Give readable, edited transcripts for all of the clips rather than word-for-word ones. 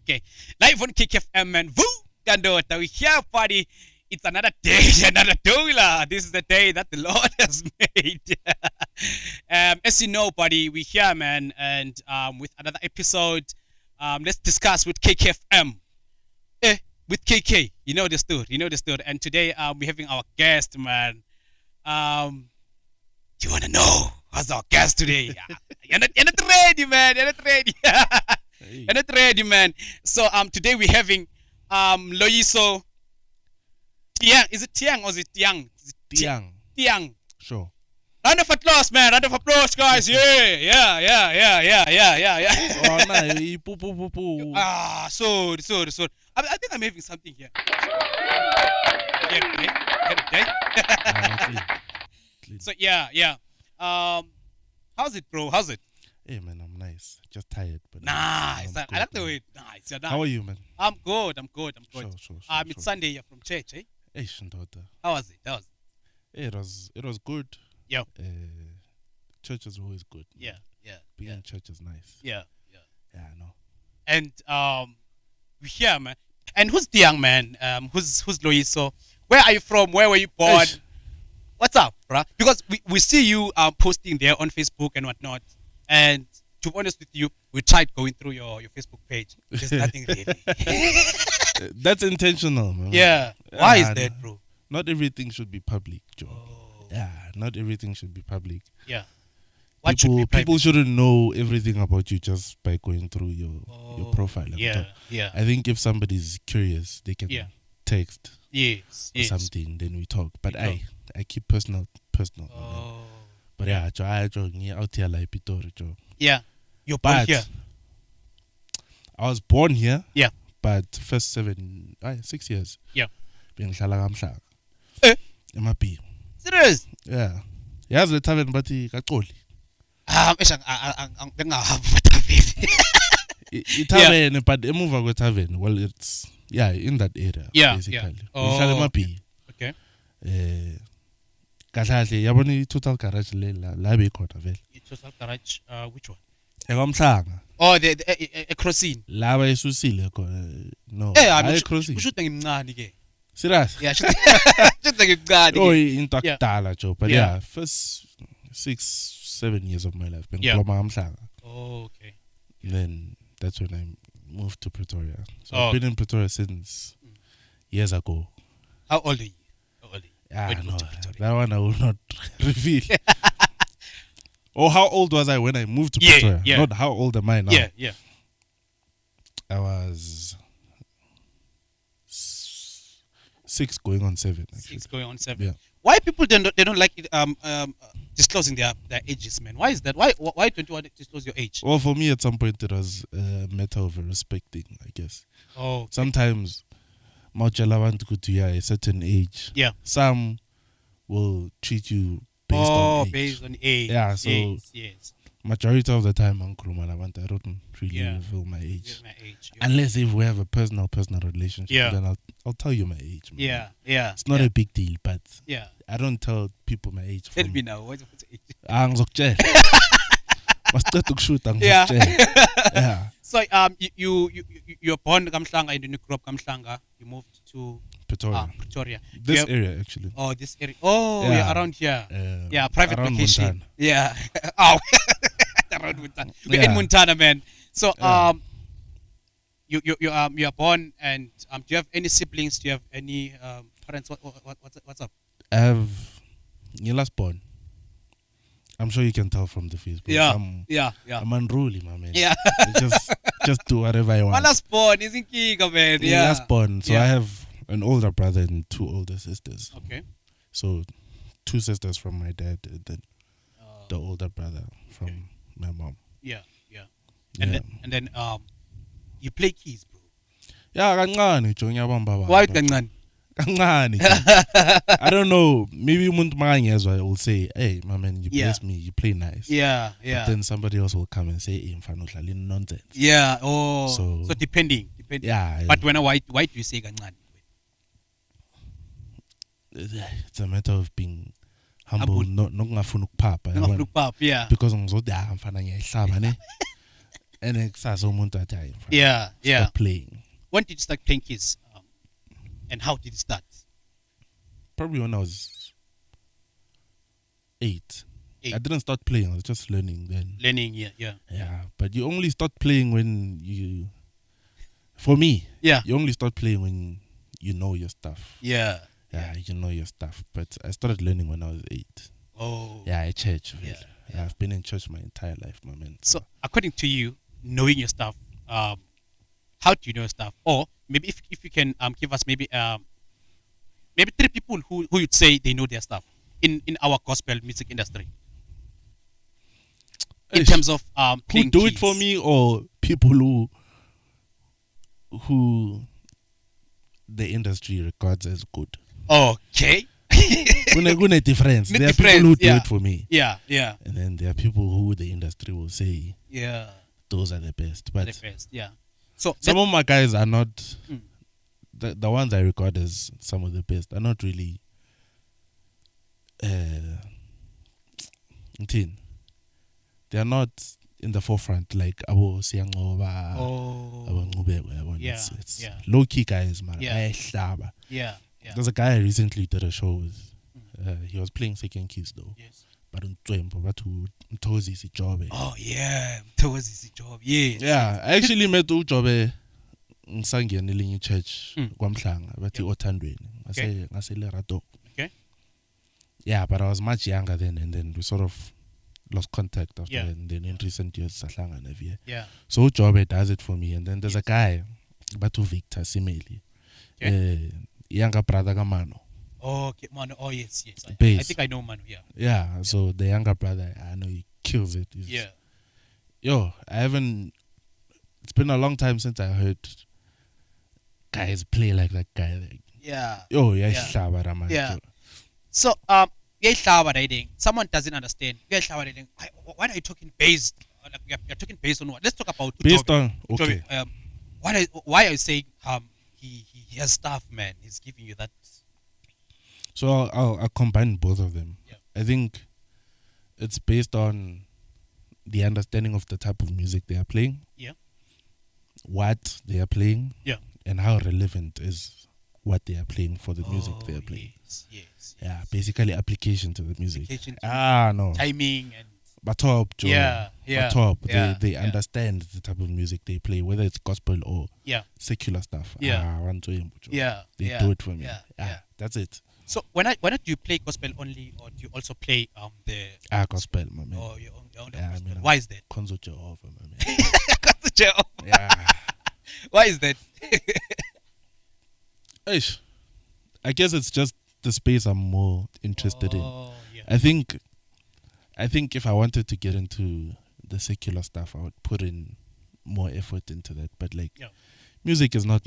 Okay. Live on KKFM, man. Woo! Gandota. We here, party. It's another day, another doula. This is the day that the Lord has made. As you know, buddy, we here, man, and with another episode. Let's discuss with KKFM. With KK. You know the story. You know the story. And today, we're having our guest, man. You wanna know who's our guest today? You're not ready, man. You're not ready. Hey. You're not ready, man. So today we're having Loyiso Tiang. Is it Tiang or is it Tiang? Tiang. Tiang. Sure. Round of applause, man. Round of applause, guys. Yeah. Oh, no. Poo. Sorry. I think I'm having something here. Clean. So yeah. How's it, bro? How's it? Hey, man, I'm nice. Just tired. But Nice. I'm I like good, the man. way. Nice. You're nice. How are you, man? I'm good. Sure. It's Sunday. You're from church, eh? Hey, Shindota. How was it? Hey, it was good. Yeah. Church is always good. Yeah. Being in church is nice. Yeah. Yeah, I know. And we're here, man. And who's the young man? Who's Loyiso? Where are you from? Where were you born? Eish. What's up, bruh? Because we see you posting there on Facebook and whatnot. And to be honest with you, we tried going through your Facebook page. There's nothing really. That's intentional, man. Yeah. Why is that, bro? Not everything should be public, Joe. Oh. Yeah, not everything should be public. Yeah. What should be People private? shouldn't know everything about you just by going through your profile. and Yeah. stuff. Yeah. I think if somebody's curious, they can Yeah. text Yes. or something, then we talk. But I keep personal. Man. Oh. But yeah, Joe, I out here like Pitori, Joe. Yeah. You're born But here. I was born here. Yeah. But first 6 years. Yeah. Being Shalagam Eh? MAP. Serious? Yeah. Yes, the tavern, but Kakoli. Tavern, but the move go tavern. Well, it's in that area. Yeah, basically. yeah. Oh. MAP. Okay. Kahle yabona total garage la be khona vele. Total garage, which one? Ekamhlanga. Oh, the crossing. La bayisusile khona. No. I crossing. ushuta ngimncane ke. Serious? Yeah, ushuta ngimncane. Oh, ke. into akudala Joe, but Yeah. first 6-7 years of my life been Yeah. Kamhlanga. Oh, okay. Then that's when I moved to Pretoria. So Oh. I've been in Pretoria since years ago. How old are you? Yeah, When you no, moved to Pretoria? that one I will not reveal. Or how old was I when I moved to Yeah, Pretoria? yeah. Not how old am I now. Yeah. I was 6 going on 7. Actually. 6 going on 7. Yeah. Why people they don't like it, disclosing their ages, man? Why is that? Why don't you want to disclose your age? Well, for me, at some point, it was a matter of respecting, I guess. Oh, okay. Sometimes, Mauchala want to go to a certain age. Yeah. Some will treat you based on age. Based on age. Yeah, so yes. majority of the time, I don't really Yeah. reveal my age. Here's my age. Yeah. Unless if we have a personal relationship, Yeah. then I'll tell you my age. Man. Yeah. It's not a big deal, but Yeah. I don't tell people my age. Tell me now. What's your age? Ngizokutshela. Masiqeda ukushoota Yeah. ngizokutshela. Yeah. So you're born Kamhlanga and then you grew up Kamhlanga. You moved to Pretoria. This area actually. Oh, this area. Oh, Yeah. you're around here. Yeah, private around location. Montana. Yeah. Oh, around Montana. We're in Yeah. Montana, man. So Yeah. you are born, and do you have any siblings? Do you have any parents? What's up? I have your last born. I'm sure you can tell from the Facebook. Yeah. I'm unruly, my man. Yeah. just do whatever I want. My last born is in Kiga, man. Yeah. Last born. So Yeah. I have an older brother and 2 older sisters. Okay. So 2 sisters from my dad and then the older brother from my mom. Yeah. And then you play keys, bro. Yeah, kancane Joe ngiyabamba. Why kancane? Kancane. I don't know. Maybe umuntu makangezwa will say, "Hey, my man, you bless me. You play nice." Yeah. But then somebody else will come and say, "Hey, mfana udlala nonsense." Yeah. Oh. So depending. Yeah. But why do you say kancane? It's a matter of being humble, not ngafuna ukuphapha. Ngafuna ukuphapha, yeah. Because ngizodi mfana ngiyayihlaba ne. And then umuntu athi hayi, Yeah, yeah. stop playing. When did you start playing keys? And how did it start? Probably when I was 8. Eight. I didn't start playing, I was just learning then. Learning, yeah, yeah. Yeah, but you only start playing when you, for me, Yeah. you only start playing when you know your stuff. Yeah. Yeah, you know your stuff. But I started learning when I was 8. Oh. Yeah, at church. Yeah, Yeah, I've been in church my entire life, my man. So, according to you, knowing your stuff, how do you know your stuff? Or maybe if you can give us maybe 3 people who you'd say they know their stuff in our gospel music industry. In terms of who playing do keys. it for me, or people who the industry regards as good. Okay. Gune difference. The There are difference, people who do yeah. it for me, Yeah, yeah, and then there are people who the industry will say yeah. those are the best. But The best, yeah. So some of my guys are not. Mm. The ones I record as some of the best are not really. They are not in the forefront like Abo Siangoba, oh, Abo Ngubekwe. yeah, It's yeah. low key guys, man. Yeah. Yeah. yeah, yeah. There's a guy I recently did a show with. He was playing second keys though. Yes. But MTHO is JOBE. Oh yeah, towards his job. Yeah. Yeah, I actually met JOBE ngisangena elinye church kwaMhlanga bathi othandweni ngase Lerato. Okay. Yeah, but I was much younger then, and then we sort of lost contact after Yeah. that, and then in recent years sahlangana via. Yeah. So JOBE does it for me, and then there's a guy bathi Victor Simeli. Younger brother Kamano. Oh, okay, Manu. Oh yes, yes. I Bass. think I know Manu. Yeah. Yeah, so the younger brother, I know he kills it. Yeah. Yo, I haven't. It's been a long time since I heard guys play like that guy. Like, Yeah. yo, yeah, Yeah. man. Yeah. So someone doesn't understand. Why are you talking based? Like, you're talking based on what? Let's talk about Based Jobe. on okay. Jobe, why are you saying he has stuff, man? He's giving you that. So I'll combine both of them. Yeah. I think it's based on the understanding of the type of music they are playing. Yeah. What they are playing. Yeah. And how relevant is what they are playing for the music they are playing. Yes. Yeah, basically application to the music. Application to No. timing and But top, Joe. Yeah, yeah, But top. yeah, They yeah. understand the type of music they play, whether it's gospel or yeah, secular stuff. Yeah. They yeah. do it for me. Yeah. That's it. So why not do you play gospel only, or do you also play the Gospel, my man. or your own Yeah, gospel? I mean, Why is that? Konzo Jehovah, my man. Yeah. Why is that? Eish. I guess it's just the space I'm more interested in. Oh, yeah. I think if I wanted to get into the secular stuff, I would put in more effort into that. But like, Yeah. music is not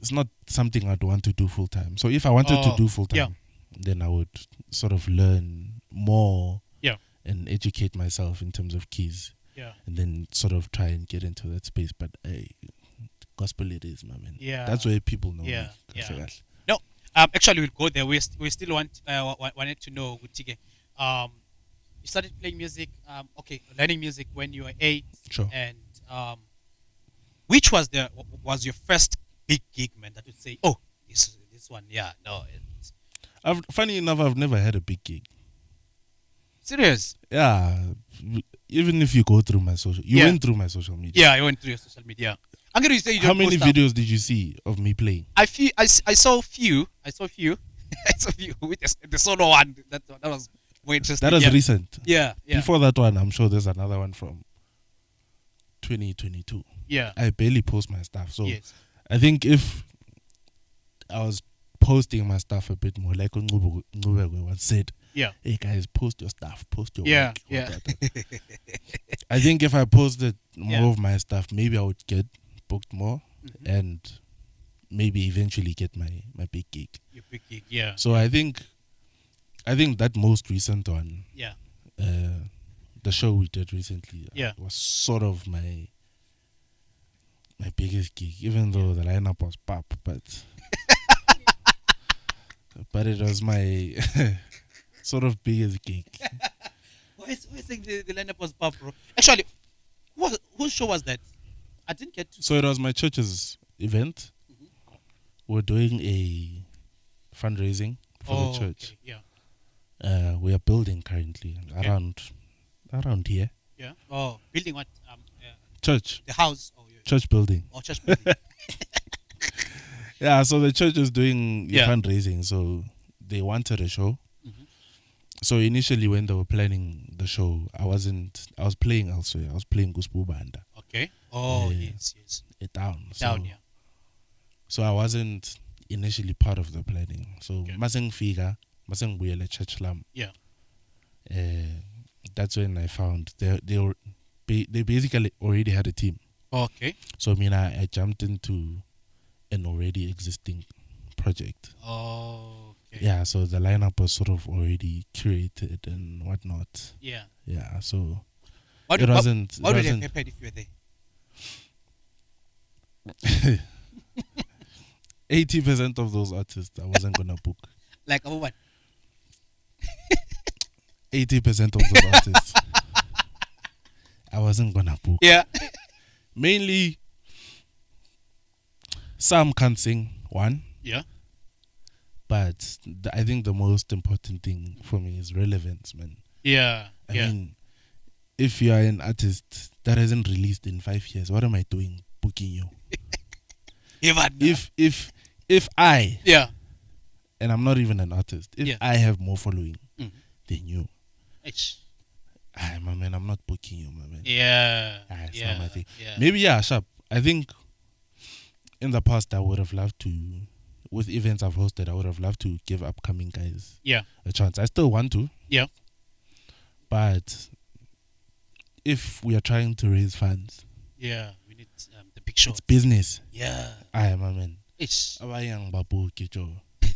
it's not something I'd want to do full time. So if I wanted to do full time, yeah. then I would sort of learn more Yeah. and educate myself in terms of keys, Yeah. and then sort of try and get into that space. But gospel it is, my man. Yeah. That's where people know Yeah, me. yeah. No, actually we'll go there. We still wanted to know, Gutige, you started playing music, learning music when you were 8. Sure. And which was your first big gig, man, that would say, oh, this one, yeah, no. Funny enough, I've never had a big gig. Serious? Yeah, even if you go through my social, went through my social media. Yeah, I went through your social media. I'm going to say you How don't many post stuff. videos did you see of me playing? I saw a few. I saw a few with the solo one. That was more interesting. That was recent. Yeah. Before that one, I'm sure there's another one from 2022. Yeah. I barely post my stuff. So Yes. I think if I was posting my stuff a bit more, like Ngubekwe once said, Yeah. hey guys, post your stuff, post your Yeah. work. Yeah. I think if I posted more Yeah. of my stuff, maybe I would get booked more Mhm. and maybe eventually get my big gig. Your big gig. Yeah. So I think that most recent one, Yeah. the show we did recently, Yeah. was sort of my biggest gig, even though the lineup was pop, but but it was my sort of biggest gig. Why is saying the lineup was pop, bro? Actually, Whose show was that? I didn't get to. So it was my church's event. We're doing a fundraising for the church. Okay. Yeah. We are building currently around here. Yeah. Oh, building what? Church. The house. Oh, yeah. Church building. Oh, church building. Yeah, so the church is doing Yeah. fundraising, so they wanted a show. So initially when they were planning the show, I was playing elsewhere. I was playing Gusbu Banda. Okay. Oh, Yeah. yes. Down. Down, yeah. So I wasn't initially part of the planning. So Okay. maseng fika, maseng buyele church lam. Yeah. That's when I found they basically already had a team. Okay. So I jumped into an already existing project. Oh, okay. Yeah, so the lineup was sort of already curated and whatnot. Yeah. Yeah, so What it would wasn't. have happened if you were there? 80% of those artists I wasn't gonna book. Like what? 80% of those artists I wasn't gonna book. Yeah. Mainly, some can't sing, one. Yeah. But I think the most important thing for me is relevance, man. Yeah. I mean, if you are an artist that hasn't released in 5 years, what am I doing booking you? If I, yeah, and I'm not even an artist, if Yeah. I have more following than you, It's, my man, I'm not booking you, my man. yeah, It's yeah, not my thing. yeah. Maybe, sharp. I think in the past I would have loved to, with events I've hosted, I would have loved to give upcoming guys Yeah. a chance. I still want to. Yeah. But if we are trying to raise funds, Yeah, we need the big show. it's business. Yeah. My man. It's,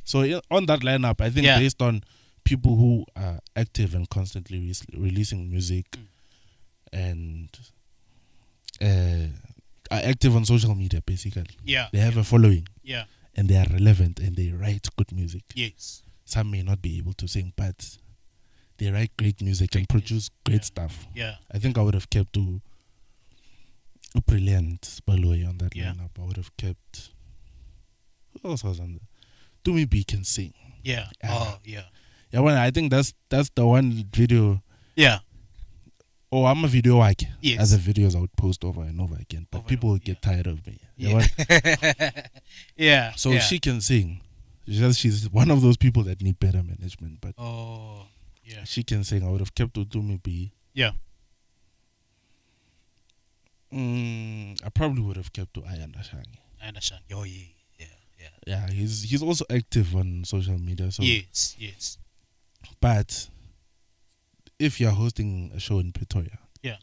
So on that lineup, I think Yeah. based on people who are active and constantly releasing music and are active on social media, basically, yeah. they have a following Yeah. and they are relevant and they write good music. Yes. Some may not be able to sing, but they write great music and produce great stuff. Yeah. I think I would have kept a brilliant Baloy on that Yeah. lineup. I would have kept. Who else was on there? Dumi B can sing. Yeah. Oh, yeah. Yeah, well, I think that's the one video. Yeah. Oh, I'm a video like Yes. as the videos I would post over and over again, but Over and people over, would get tired of me. Yeah, Yeah. well, Yeah. so yeah. she can sing. She's one of those people that need better management, but Oh, yeah. she can sing. I would have kept Dumi B. Yeah. I probably would have kept Ayanda Shangi. I understand. Oh, yeah. Yeah. Yeah. Yeah, he's also active on social media. So, Yes. but if you're hosting a show in Pretoria, Yeah.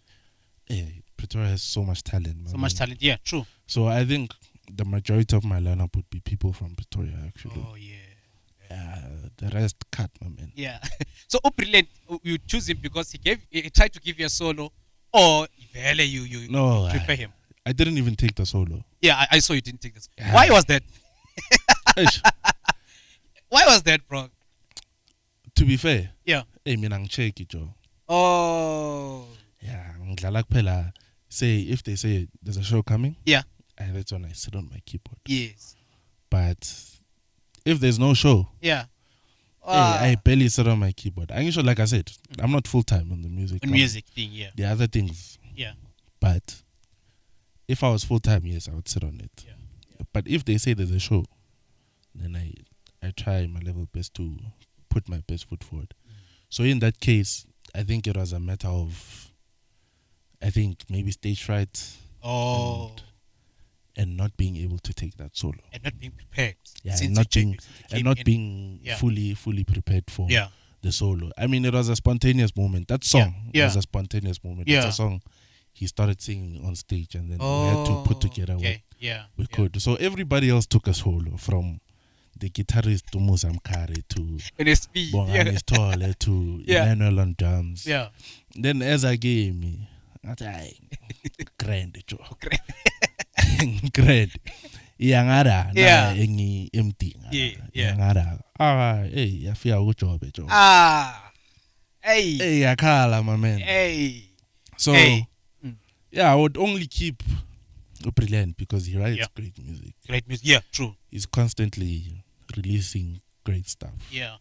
Pretoria has so much talent. So much talent. Yeah, true. So I think the majority of my lineup would be people from Pretoria, actually. Oh, yeah. The rest cut, my man. Yeah. So, brilliant. You choose him because he tried to give you a solo, or you No, prepare him. I didn't even take the solo. Yeah, I saw you didn't take this. Yeah. Why was that? Eish, Why was that, bro? to be fair, Yeah. mina ngicheck Joe. Oh. Yeah, ngidlala kuphela. Say if they say there's a show coming, Yeah. that's when I sit on my keyboard. Yes. But if there's no show, Yeah. I barely sit on my keyboard. I'm sure, like I said, I'm not full time on the music. Music thing, yeah. The other things, Yeah. but if I was full time, yes, I would sit on it. Yeah. But if they say there's a show, then I try my level best to put my best foot forward. So in that case, I think it was a matter of, I think maybe stage fright. Oh. And not being able to take that solo. And not being prepared. Yeah, Since and not you being came in. being Yeah. fully prepared for Yeah. the solo. I mean, it was a spontaneous moment. That song Yeah. was a spontaneous moment. Yeah. It's a song he started singing on stage, and then we had to put together what Yeah. we could. So everybody else took a solo, from the guitarist to Muzamkari to NSP. Bongani Stole to Yeah. Emmanuel on drums. Yeah. Then as I gave me, I said, grand, Joe. Grand. Iyangara Yeah. na engi empty. Yeah. Iyangara. Yafika uJobe Joe. Ah. Hey. Yakhala, my man. Hey. So Hey. Yeah, I would only keep Brilliant because he writes Yeah. great music. Great music. Yeah, true. He's constantly releasing great stuff. Yeah,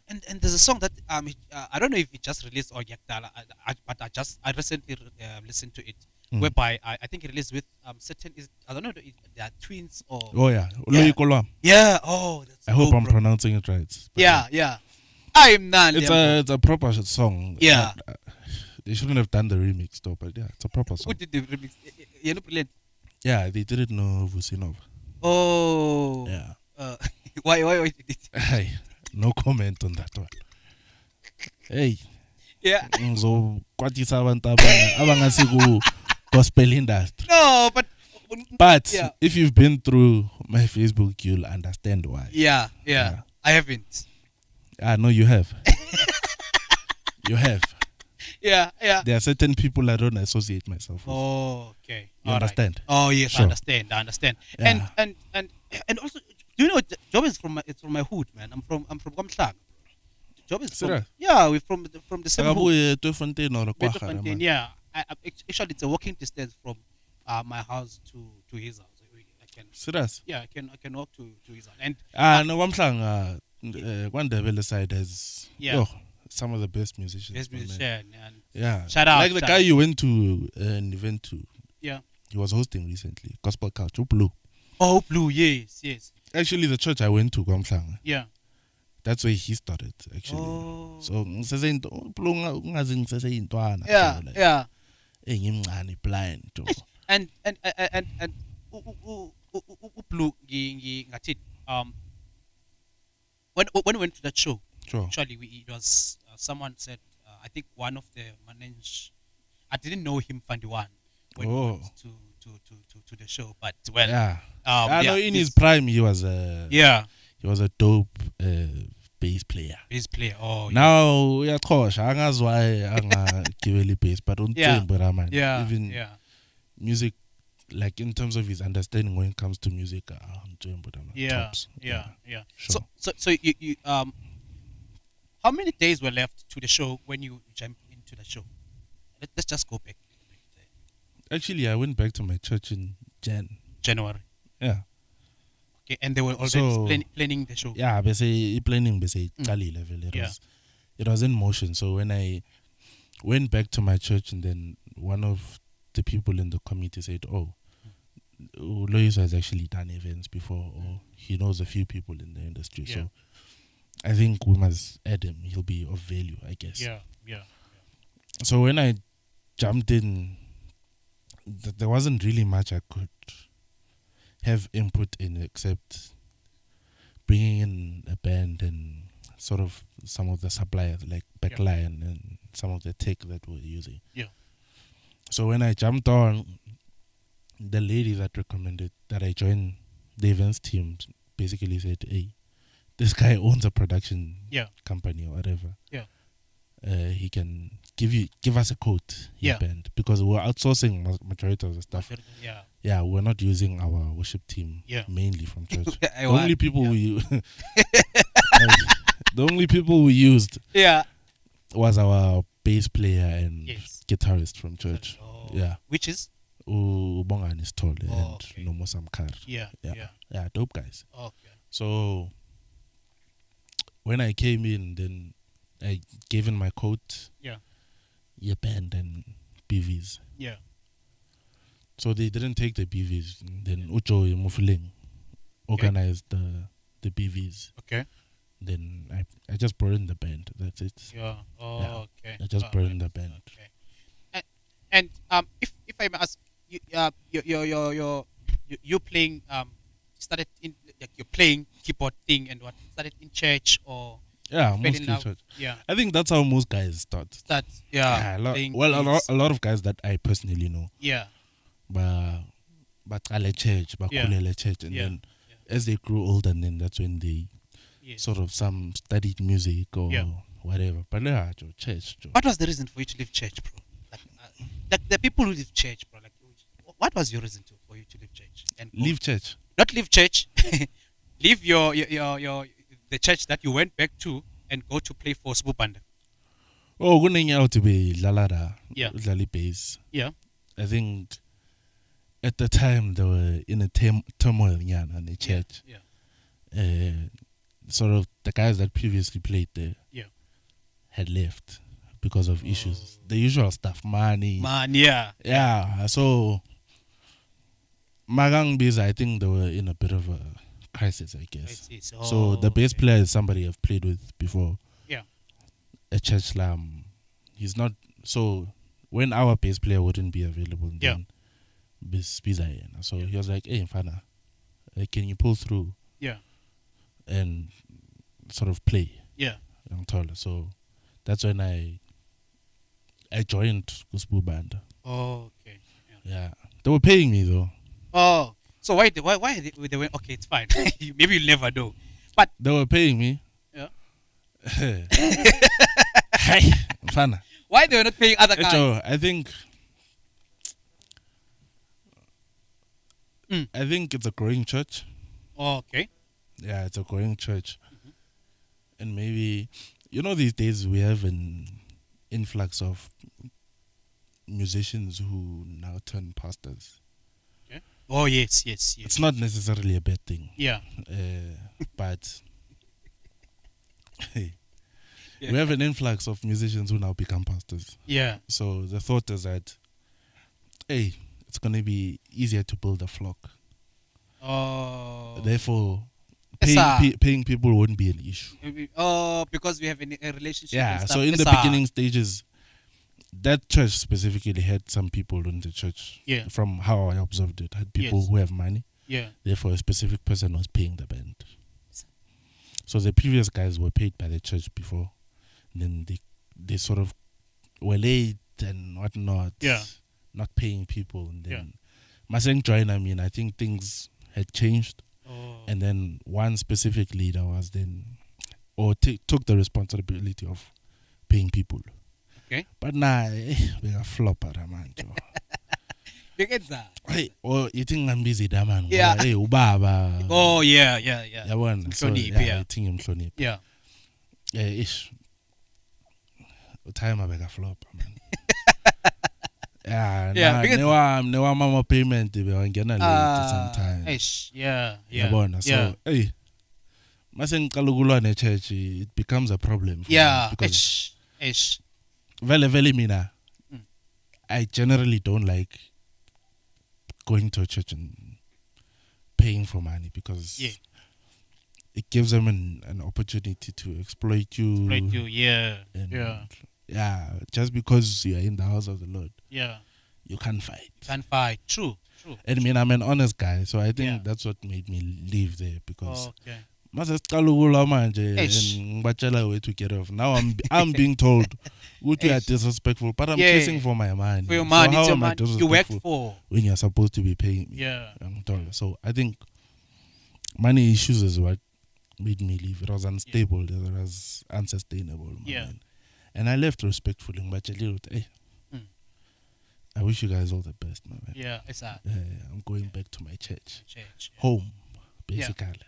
and there's a song that I don't know if it just released or Yaktala, but I recently listened to it, whereby I think it released with certain I don't know they are twins or Oh yeah, Yeah. Oloyiko Lwam. yeah that's I hope dope, I'm bro. pronouncing it right. But Yeah I'm not it's a proper song. Yeah. They shouldn't have done the remix though, but yeah, it's a proper Who song. did the remix? Yellow Brilliant. Yeah, they didn't know Vusinov. Oh Yeah. Why did it? Hey, no comment on that one. Hey, Yeah. ngizokwatisa abantu abangasi ku gospel industry. No, But Yeah. if you've been through my Facebook, you'll understand why. yeah Yeah. I haven't. I know you have. You have. Yeah. There are certain people I don't associate myself with. Oh, okay. You All right. understand? Oh yes, Sure. I understand. Yeah. And also, do you know Job is from my hood, man. I'm from Kamhlanga. Job is from Serious? we're from the same hood. Akabuye Tweefontein or Beethoven, Kwagga, man. yeah. Actually, it's a walking distance from my house to his house. I can Serious? I can walk to his house. And No, Kwamhlanga, KwaNdebele side has Yeah. some of the best musicians. best man. musician and Yeah. Shout out, Like the shout guy out. you went to an event to. yeah. He was hosting recently. Gospel Couch, Blue. Oh, Blue, yes. Actually, the church I went to, Kwamhlanga, Yeah. that's where he started, actually. Oh. So, Blue, ungazi ngiseseyintwana. Yeah, Like, yeah. engimncane blind. And Blue ngathi when we went to that show, Sure. actually it was someone said I think one of the manage I didn't know him Fandiwan when we went to the show, but well Yeah. I know in his this- prime he was a dope bass player. bass player. Oh Now uyachosha angazi why angagibeli bass but Yeah. uNtsembu man. yeah, Even yeah. music, like in terms of his understanding when it comes to music, Mtsembu man. Yeah, Tops. yeah. Sure. So you how many days were left to the show when you jumped into the show? Let's just go back Actually, I went back to my church in January. Yeah. Okay, and they were already So- planning the show. Yeah, bese planning bese iqalile vele. Yeah. It was in motion. So when I went back to my church, and then one of the people in the committee said, "Oh, Loyiso has actually done events before, or he knows a few people in the industry. Yeah. So I think we must add him. He'll be of value, I guess." Yeah. So when I jumped in, there wasn't really much I could have input in except bringing in a band and sort of some of the suppliers like Backline and some of the tech that we're using. Yeah. So when I jumped on, the lady that recommended that I join the events team basically said, "Hey, this guy owns a production Yeah. company or whatever. Yeah. He can give us a quote, his Yeah. band, because we're outsourcing majority of the stuff. Yeah. Yeah, we're not using our worship team Yeah. mainly from church. I The only want- people yeah. the only people we used Yeah. was our bass player and Yes. guitarist from church. Oh. Yeah. Which is Ubongani Stole Oh, and okay. Nomo Samkar. yeah. Yeah, dope guys. Okay. So when I came in, then I gave in my coat, Yeah. band and BVs. Yeah. So they didn't take the BVs. Then Ucho Mufuling organized the BVs. Okay. Then I just brought in the band. That's it. Yeah. Oh, Yeah. okay. I just brought in the band. Okay. And if I may ask you, you playing started in like you're playing keyboard thing and what started in church or Yeah, fell in mostly love? church. Yeah. I think that's how most guys start. That playing keys. A lot of guys that I personally know, Yeah. but church, Yeah. church, and Yeah. then as they grew older, and then that's when they Yes. sort of some studied music or Yeah. whatever. But yeah, church. What was the reason for you to leave church, bro? Like the people who leave church, bro. Like, what was your reason for you to leave church and go- Leave church. Not leave church, leave your the church that you went back to and go to play for SABU band. Oh, kunenyawo to be dlala Yeah. udlala bass. Yeah. I think at the time they were in a turmoil in the church. Sort of the guys that previously played there had left because of issues. The usual stuff, money. Yeah. So Magang Biz, I think they were in a bit of a crisis, I guess. So the bass player is somebody I've played with before. A church slam. He's not so when our bass player wouldn't be available, then so he was like, "Hey, Fana, can you pull through?" And sort of play. So that's when I joined Kusbu band. Yeah. They were paying me though. Oh, so why they went? Okay, it's fine. Maybe you'll never know, but they were paying me. Hey, Fana. Why they were not paying other guys? So I think it's a growing church. Okay. Yeah, it's a growing church, and maybe these days we have an influx of musicians who now turn pastors. Oh yes. It's not necessarily a bad thing. But we have an influx of musicians who now become pastors. So the thought is that, hey, it's gonna be easier to build a flock. Therefore, paying people wouldn't be an issue. Because we have a relationship. Yeah. So in the beginning stages, that church specifically had some people in the church. From how I observed it, had people who have money. Therefore, a specific person was paying the band. So the previous guys were paid by the church before. Then they sort of were late and whatnot. Not paying people. And then Maseng joined, I think things had changed. And then one specific leader was took the responsibility of paying people. But now, we are flopper, man. Hey, you think I'm busy, man? Hey, ubaba. Oh, yeah. So, I think I'm clonip. Ish. Time I beg a flop, man. No mama payment they were getting late sometimes. So hey, Maseng Kalugula in church, it becomes a problem for me because very mina. I generally don't like going to a church and paying for money because it gives them an opportunity to exploit you. Just because you are in the house of the Lord. You can't fight. True. And I'm an honest guy, so I think that's what made me leave there because and way to get off. Now I'm being told you are disrespectful, but I'm chasing for my money. For your money, so it's how your am I money you worked for when you're supposed to be paying me? So I think money issues is what made me leave. It was unstable, it was unsustainable. And I left respectfully, but hey, I wish you guys all the best, man. I'm going back to my church. Home, basically.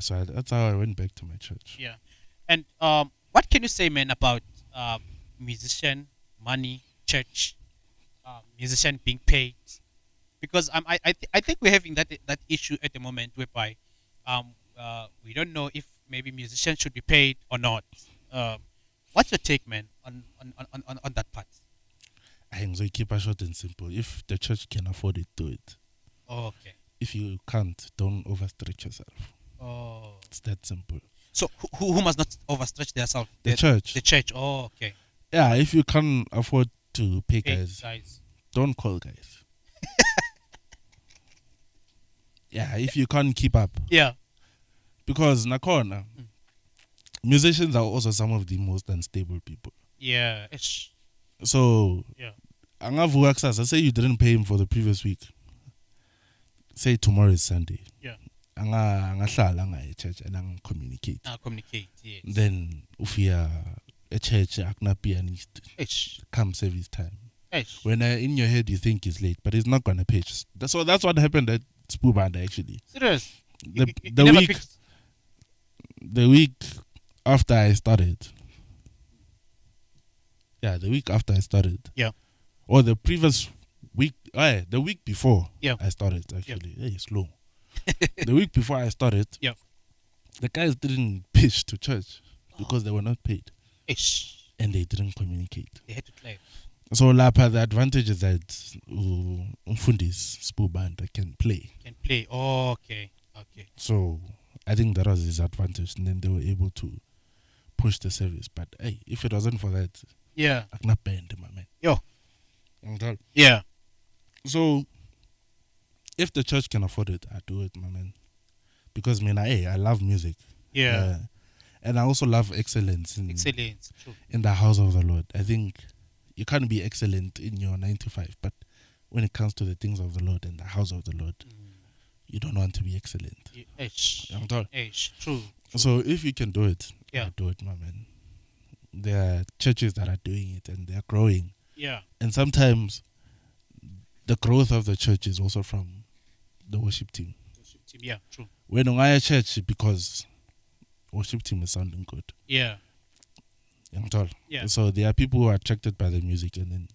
So that's how I went back to my church. And what can you say, man, about musician, money, church, musician being paid? Because I think we're having that issue at the moment whereby we don't know if maybe musicians should be paid or not. What's your take, man, on that part? I think so. Keep it short and simple. If the church can afford it, do it. Okay. If you can't, don't overstretch yourself. It's that simple. So who must not overstretch themselves? The church. The church. Oh, okay. Yeah, if you can't afford to pay guys, don't call guys. If you can't keep up. Because Nakona, musicians are also some of the most unstable people. So, I say you didn't pay him for the previous week. Say tomorrow is Sunday. Anga church and communicate. Yes. Then if you are a church akna pianist, come service time. When in your head you think he's late, but he's not gonna pay. So that's what happened at Spoo Band actually. Serious? The week after I started. The week after I started. or the previous week, the week before Yeah. I started actually. Hey, slow. The week before I started, Yeah. the guys didn't pitch to church because they were not paid Ish. and they didn't communicate. They had to claim. So lapha, the advantage is that umfundis SPU band can play. Can play. Oh, okay. Okay. So I think that was his advantage, and then they were able to push the service. But hey, if it wasn't for that, Yeah. I cannot band my man. Yo. Okay. Yeah. So if the church can afford it, I do it, my man. Because I love music. Yeah. And I also love excellence Excellent. True. in the house of the Lord. I think you can't be excellent in your 9 to 5, but when it comes to the things of the Lord and the house of the Lord, you don't want to be excellent. Ish. I'm told. Ish. True. So if you can do it, Yeah. do it, my man. There are churches that are doing it and they're growing. Yeah. And sometimes the growth of the church is also from the worship team. Worship team. Yeah. True. When I church, because worship team is sounding good. Yeah. I'm told. Yeah. So there are people who are attracted by the music, and then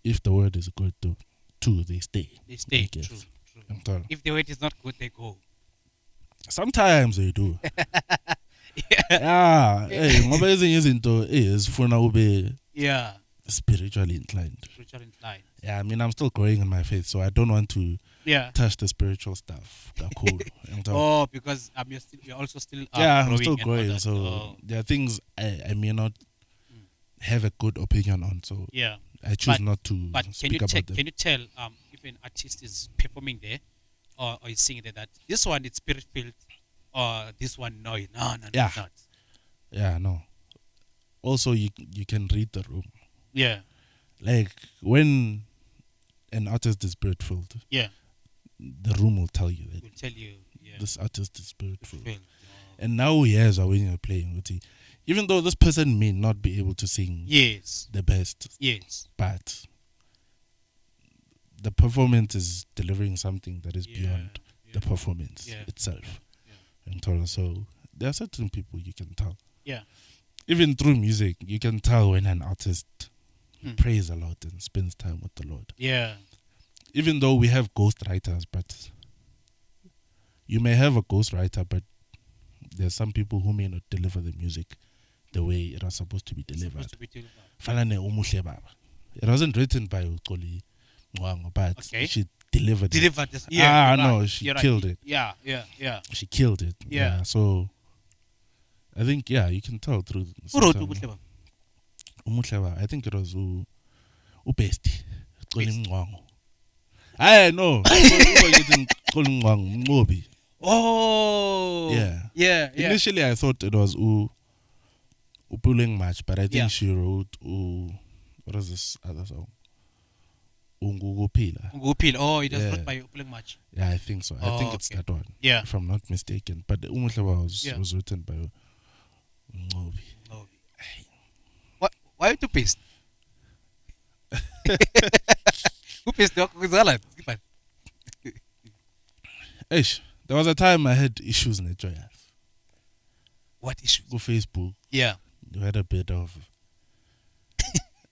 if the word is good too, they stay. They stay. I guess. True. True. I'm told. If the weight is not good, they go. Sometimes they do. Yeah. Hey, ngoba ezinye izinto zifuna ube Yeah. spiritually inclined. Spiritual inclined. Yeah, I mean, I'm still growing in my faith, so I don't want to Yeah. touch the spiritual stuff. Cool. Oh, because you're also still yeah, growing I'm still and all growing, that. so Oh. there are things I may not have a good opinion on, so Yeah. I choose But- not to But can speak you about them. can you tell if an artist is performing there or is singing there that this one is spirit filled or this one no Yeah. it's not. Yeah, no. Also, you can read the room. Yeah. Like when an artist is spirit filled, Yeah. the room will tell you that Will tell you. Yeah. this artist is spirit filled. Filled. And now here's when you're playing, even though this person may not be able to sing Yes. the best, Yes. but the performance is delivering something that is Yeah. beyond the performance Yeah. itself. Yeah. And so there are certain people you can tell. Yeah. Even through music, you can tell when an artist Mm. prays a lot and spends time with the Lord. Yeah. Even though we have ghostwriters, but you may have a ghostwriter, but there's some people who may not deliver the music the way it was supposed to be delivered. Supposed to be delivered. Falane Umuhle Baba. It wasn't written by Uxoli Ngwango, but Okay. she delivered it. Delivered this. Yeah. you're no, right. she You're right. killed it. Yeah. Yeah. Yeah. She killed it. Yeah. So I think you can tell through. Who wrote sometimes- Ubuhleba? Umuhleba, I think it was Ubesti. Besti. Ngwango. I know. Ngobi. Oh. Yeah. Yeah. Yeah. Initially, I thought it was Upuleng Match, but I think Yeah. she wrote what is this other song? Ungugupila. Ngupil. Oh, it was Yeah. wrote by Upuleng Match. Yeah, I think so. I think it's Okay. that one, Yeah. if I'm not mistaken. But Umuhleba Yeah. was written by Ngobi. Oh. Why you too pissed? Who pissed the Kuzala? Eish, there was a time I had issues in the JOYOUS. What issues? Go Facebook. Yeah. You had a bit of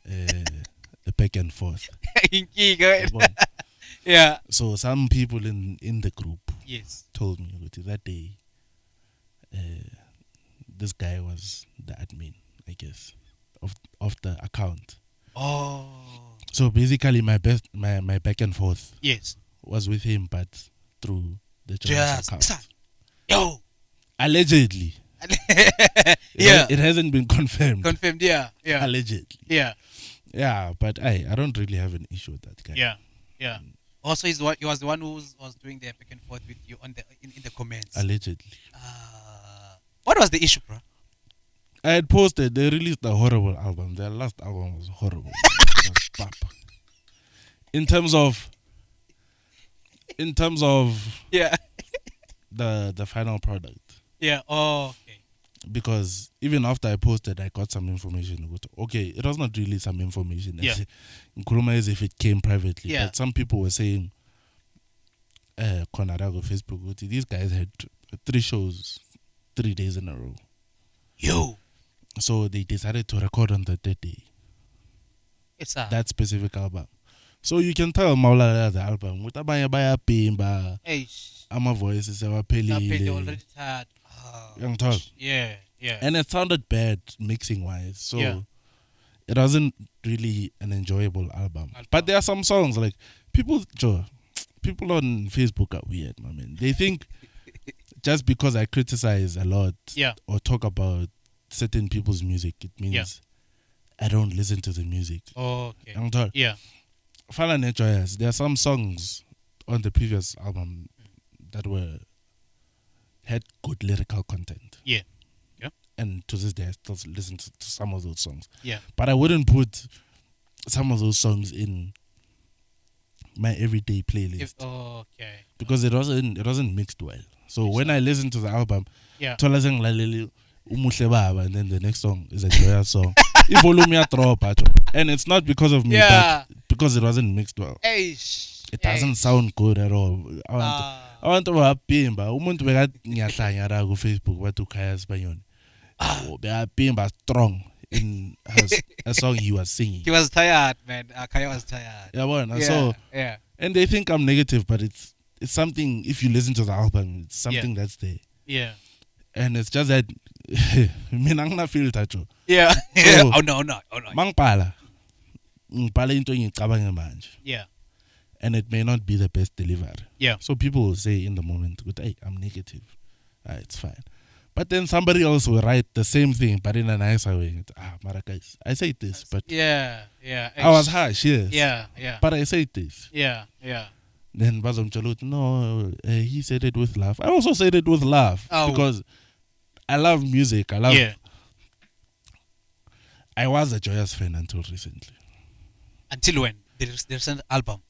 a back and forth. Inky, go ahead. Yabona? Yeah. So some people in the group Yes. told me that day this guy was the admin, I guess, of the account. Oh. So basically my back and forth Yes. was with him, but through the JOYOUS Just. account. Yo. Allegedly. Yeah. It hasn't been confirmed. Confirmed. Yeah. Yeah. Allegedly. Yeah. Yeah, but I don't really have an issue with that guy. Yeah. Yeah. Also, he was the one who was doing the back and forth with you on in the comments. Allegedly. What was the issue, bro? I had posted, they released a horrible album. Their last album was horrible. It was bap. In terms of Yeah. the final product. Yeah. Oh. Okay. Because even after I posted, I got some information. Okay, it was not really some information. Yeah. Nkrumah as if it came privately. Yeah. But some people were saying, Konarago Facebook, these guys had 3 shows 3 days in a row. Yo. So they decided to record on the third day. that specific album. So you can tell Maulala the album. With abanye bayapimba, ama voices They awaphelile. already tired. Oh, Young tall. yeah, yeah. And it sounded bad mixing wise. So Yeah. it wasn't really an enjoyable album. But there are some songs like people on Facebook are weird, my man. They think just because I criticize a lot or talk about certain people's music, it means I don't listen to the music. Okay. Young tall. Yeah. Fala and JOYOUS, there are some songs on the previous album that had good lyrical content. Yeah. Yeah. And to this day, I still listen to some of those songs. Yeah. But I wouldn't put some of those songs in my everyday playlist Okay. because it wasn't mixed well. So when I listen to the album, thola sengilalele Umuhle Baba, and then the next song is a JOYOUS song. The volume drop, and it's not because of me, but because it wasn't mixed well. It doesn't sound good at all. I want to bapimba. Umuntu bekathi ngiyahlanya la ku Facebook bathi ukhaya Sibanyoni. Bekapimba strong in a song he was singing. He was tired, man. Kaya was tired. Yeah. And they think I'm negative, but it's something. If you listen to the album, it's something that's there. Yeah. And it's just that mina ngina feel tacho. Yeah. So, Oh no. Mangipala into ngicabange manje. Yeah. And it may not be the best delivered. Yeah. So people will say in the moment, hey, I'm negative. It's fine. But then somebody else will write the same thing, but in a nicer way. Maracais, I say this, but yeah. I was harsh, yes. Yeah. But I say this. Yeah. Then Bazom Chalut, no, he said it with love. I also said it with love because I love music. I was a JOYOUS fan until recently. Until when? The recent album.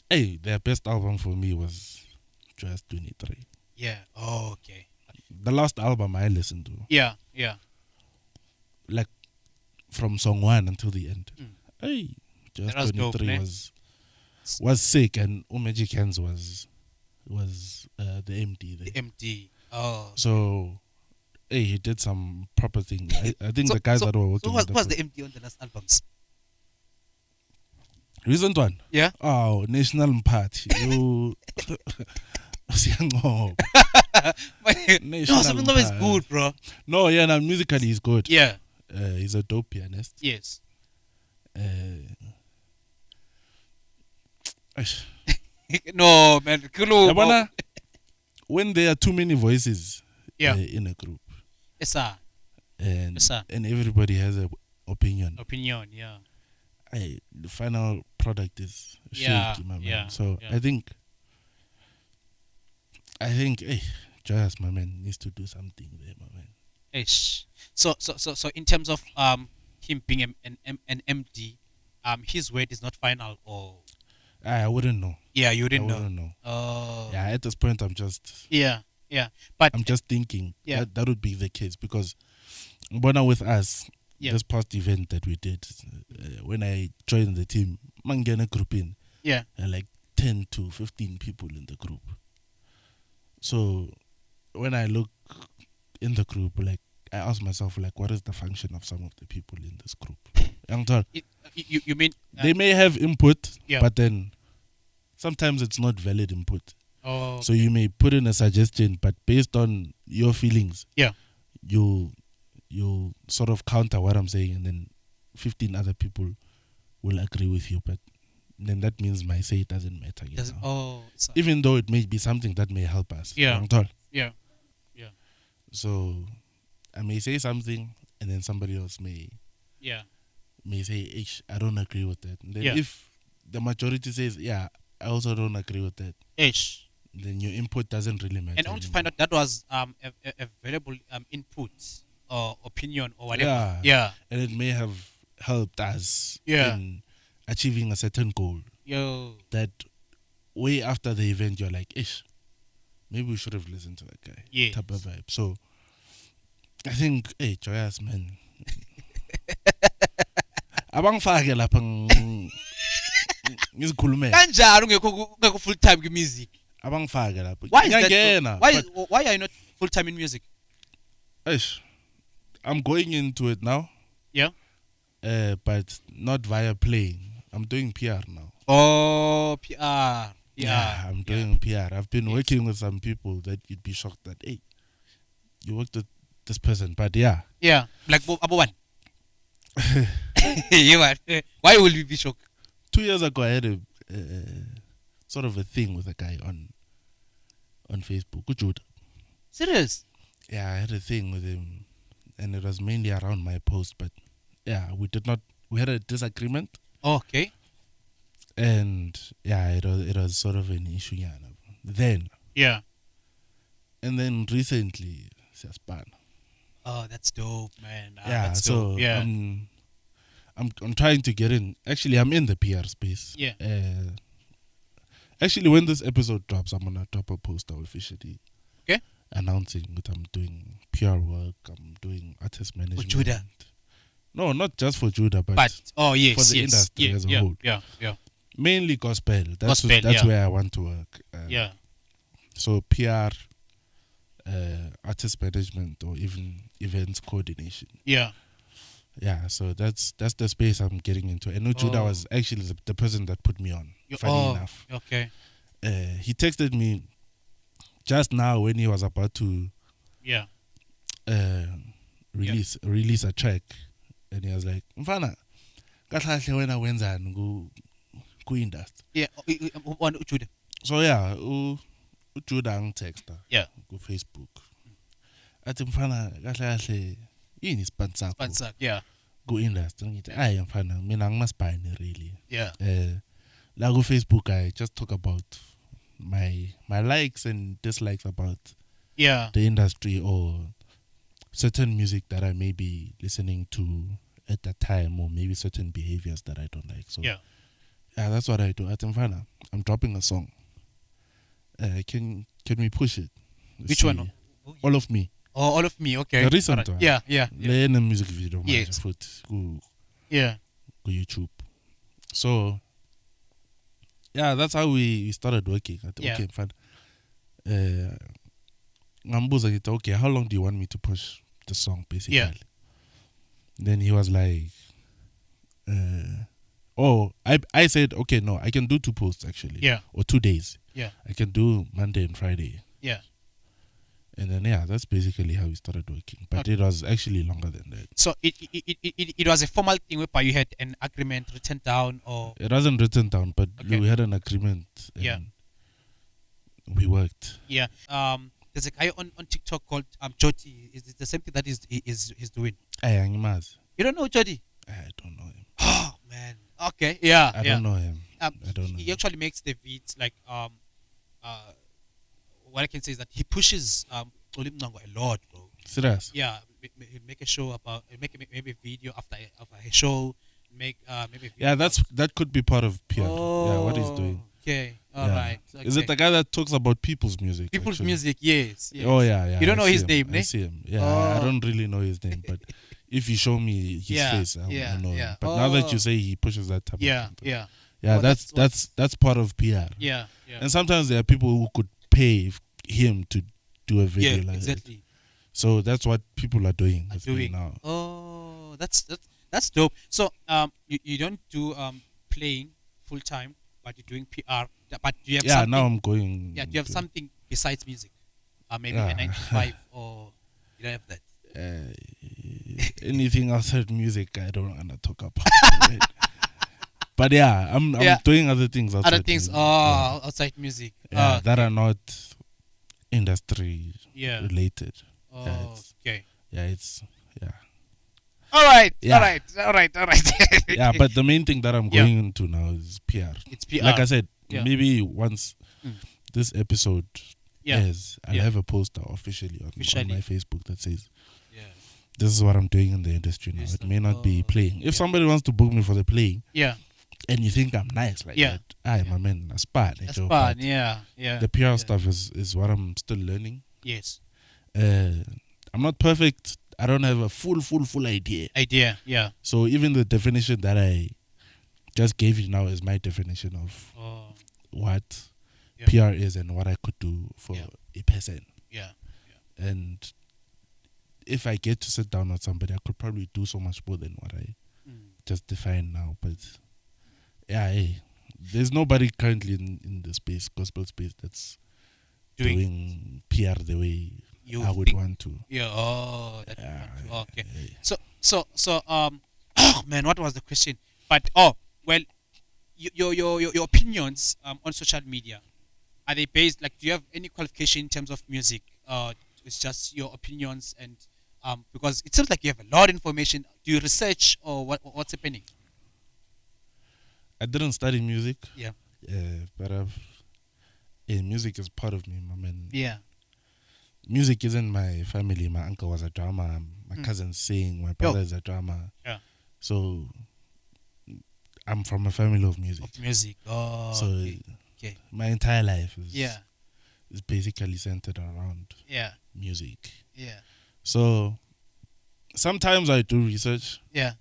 Hey, their best album for me was JOYOUS 23. Yeah. Oh, okay. The last album I listened to. Yeah. Like from song 1 until the end. Hey, JOYOUS 23 was sick, and Magic Hands was the MD there. The MD. Oh. So hey, he did some proper thing. I think the guys that were working. So what was the MD on the last albums? Recent one? Yeah. Oh, National Party. You No, something is good, bro. No, now musically he's good. Yeah. He's a dope pianist. Yes. No, man. When there are too many voices in a group. Yes, sir. And everybody has an opinion. Yeah. The final product is shaky, my man. So I think JOYOUS, my man, needs to do something there, my man. So in terms of him being an MD, his word is not final, or I wouldn't know. Yeah, you didn't know. Wouldn't know. Oh. Yeah, at this point I'm just But I'm just thinking that would be the case because Bona with us, this past event that we did, when I joined the team, Mangena group in, like 10 to 15 people in the group. So when I look in the group, like I ask myself, like, what is the function of some of the people in this group? You mean they may have input, but then sometimes it's not valid input. Oh. So you may put in a suggestion, but based on your feelings, you sort of counter what I'm saying, and then 15 other people will agree with you, but then that means my say doesn't matter. Even though it may be something that may help us. Yeah. So I may say something, and then somebody else may say, I don't agree with that. And then if the majority says, I also don't agree with that, then your input doesn't really matter. And only to find out that was a valuable input or opinion or whatever. And it may have helped us in achieving a certain goal. That way after the event, you're like, maybe we should have listened to that guy. Type of vibe. So I think, JOYOUS, man. Abang fake lapha ngizikhulume. Kanjani ungekho full time in music? Abang fake lapha. Why are you not full time in music? I'm going into it now. Yeah. but not via playing. I'm doing PR now. Oh, PR. Yeah, I'm doing PR. I've been working with some people that you'd be shocked that, hey, you worked with this person, but yeah. Yeah, like Abu One. You are. Why will you be shocked? 2 years ago, I had a sort of a thing with a guy on Facebook. Jude. Serious? Yeah, I had a thing with him, and it was mainly around my post. But yeah, we had a disagreement, Okay. and yeah, it was sort of an issue. Yeah, then Yeah. and then recently, Siaspan. Oh, that's dope, man. Yeah, that's so dope. Yeah. I'm trying to get in. Actually, I'm in the PR space. Yeah. Actually, when this episode drops, I'm gonna drop a post officially. Okay. Announcing that I'm doing PR work. I'm doing artist management. For Judah. No, not just for Judah, but oh yes, for the yes, industry yeah, as a yeah, whole. Yeah, yeah. Mainly gospel. That's Gospel, yeah. where I want to work. Yeah. So PR, artist management, or even events coordination. Yeah. Yeah, so that's the space I'm getting into. And Judah was actually the person that put me on. Funny enough. Okay. He texted me just now when he was about to release a track, and he was like, "Mfana, kahle wena wenzani ku industry?" Yeah. On Judah. So yeah, Judah angitexta. Yeah. Ku Facebook. Athi mfana kahle yini sponsor? Sponsor. Yeah. Ku industry ngithi ayi mfana mina ngimasibhayini really. Yeah. La ku Facebook I just talk about my likes and dislikes about the industry or certain music that I may be listening to at that time, or maybe certain behaviors that I don't like. So yeah, that's what I do. At Mfana, I'm dropping a song. Can we push it? Which one? All of Me. Oh, All of Me. Okay. The recent one. Yeah. Learn a music video. Yes. Go YouTube. So yeah, that's how we started working. Okay, fine. Ngambuza ngithi, okay, how long do you want me to push the song, basically? Yeah. Then he was like, I said, okay, no, I can do 2 posts actually. Yeah. Or 2 days. Yeah. I can do Monday and Friday. Yeah. And then that's basically how we started working. But it was actually longer than that. So it was a formal thing whereby you had an agreement written down, or it wasn't written down, but we had an agreement. And we worked. Yeah. There's a guy on TikTok called Jody. Is it the same thing that he's doing? You don't know Jody? I don't know him. Oh man. Okay. Yeah. I don't know him. I don't know. He actually makes the beats like what I can say is that he pushes Olim Nango a lot, bro. Serious? Yeah. Make a show about maybe a video after a show. Make maybe. Yeah, that could be part of PR. Yeah, what he's doing. Okay. All right. Okay. Is it the guy that talks about people's music? People's music, yes. Oh yeah. You don't know his name, I see him. Yeah, I don't really know his name, but if you show me his face, I'll know him. But now that you say he pushes that type of thing, yeah, that's part of PR. Yeah. And sometimes there are people who could pay him to do a video like exactly. that. So that's what people are doing now. Oh, that's dope. So you don't do playing full time, but you're doing PR. But do you have something? Now I'm going. Yeah, do you have something besides music? Maybe a 9 to 5, or you don't have that? Anything outside music, I don't want to talk about. But yeah, I'm doing other things outside. Other things, music. Outside music. That are not industry related. Okay. All right. Yeah, but the main thing that I'm going into now is PR. It's PR. Like I said, maybe once this episode airs, I'll have a poster officially on my Facebook that says, this is what I'm doing in the industry now. It may not be playing. If somebody wants to book me for the playing, and you think I'm nice like that, my man, that's bad. That's bad, The PR stuff is what I'm still learning. Yes. I'm not perfect. I don't have a full idea. So even the definition that I just gave you now is my definition of what PR is and what I could do for a person. And if I get to sit down with somebody, I could probably do so much more than what I just defined now. But yeah, hey, there's nobody currently in the space, gospel space, that's doing PR the way I would want to. Yeah. Oh, that you Yeah, want to. Okay. yeah. So oh man, what was the question? But well, your opinions on social media, are they based, like, do you have any qualification in terms of music? It's just your opinions, and because it seems like you have a lot of information. Do you research, or what's happening? I didn't study music. Yeah. But music is part of me, my man. Yeah. Music is in my family. My uncle was a drummer. My cousin sing. My brother is a drummer. Yeah. So I'm from a family of music. Of music. Oh. So okay. my entire life is Yeah. is basically centered around music. Yeah. So sometimes I do research. Yeah.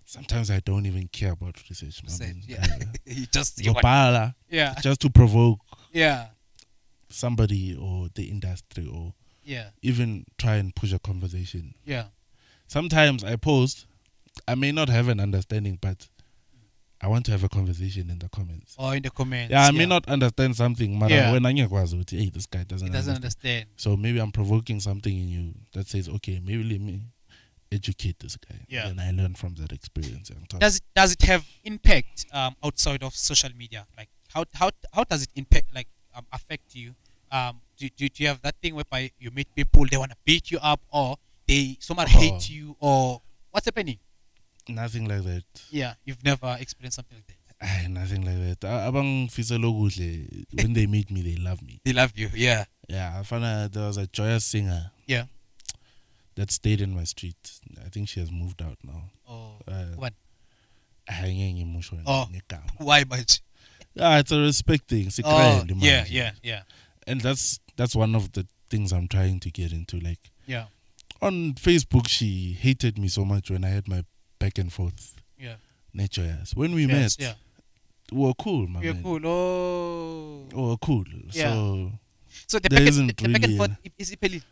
Sometimes I don't even care about research. Yeah. You just Yeah. Just to provoke Yeah. somebody or the industry, or Yeah. even try and push a conversation. Yeah. Sometimes I post, I may not have an understanding, but I want to have a conversation in the comments. Or in the comments. Yeah, I may not understand something, but when I hey, this guy doesn't understand. So maybe I'm provoking something in you that says, okay, maybe let me educate this guy. Yeah. And I learn from that experience. Does it have impact outside of social media? Like how does it impact, like affect you? Do you have that thing whereby you meet people, they want to beat you up, or they somehow hate you, or what's happening? Nothing like that. Yeah, you've never experienced something like that. Nothing like that. Abang fiselo kuhle, when they meet me, they love me. They love you. Yeah. Yeah, I found out there was a joyous singer. Yeah. That stayed in my street. I think she has moved out now. Oh. What? Why much? Yeah, it's a respect thing. Yeah. And that's one of the things I'm trying to get into. Like, yeah. On Facebook, she hated me so much when I had my back and forth. Yeah. JOYOUS. When we met, we were cool, man. We were cool. Oh. We were cool. Yeah. So the back and forth is ipeli.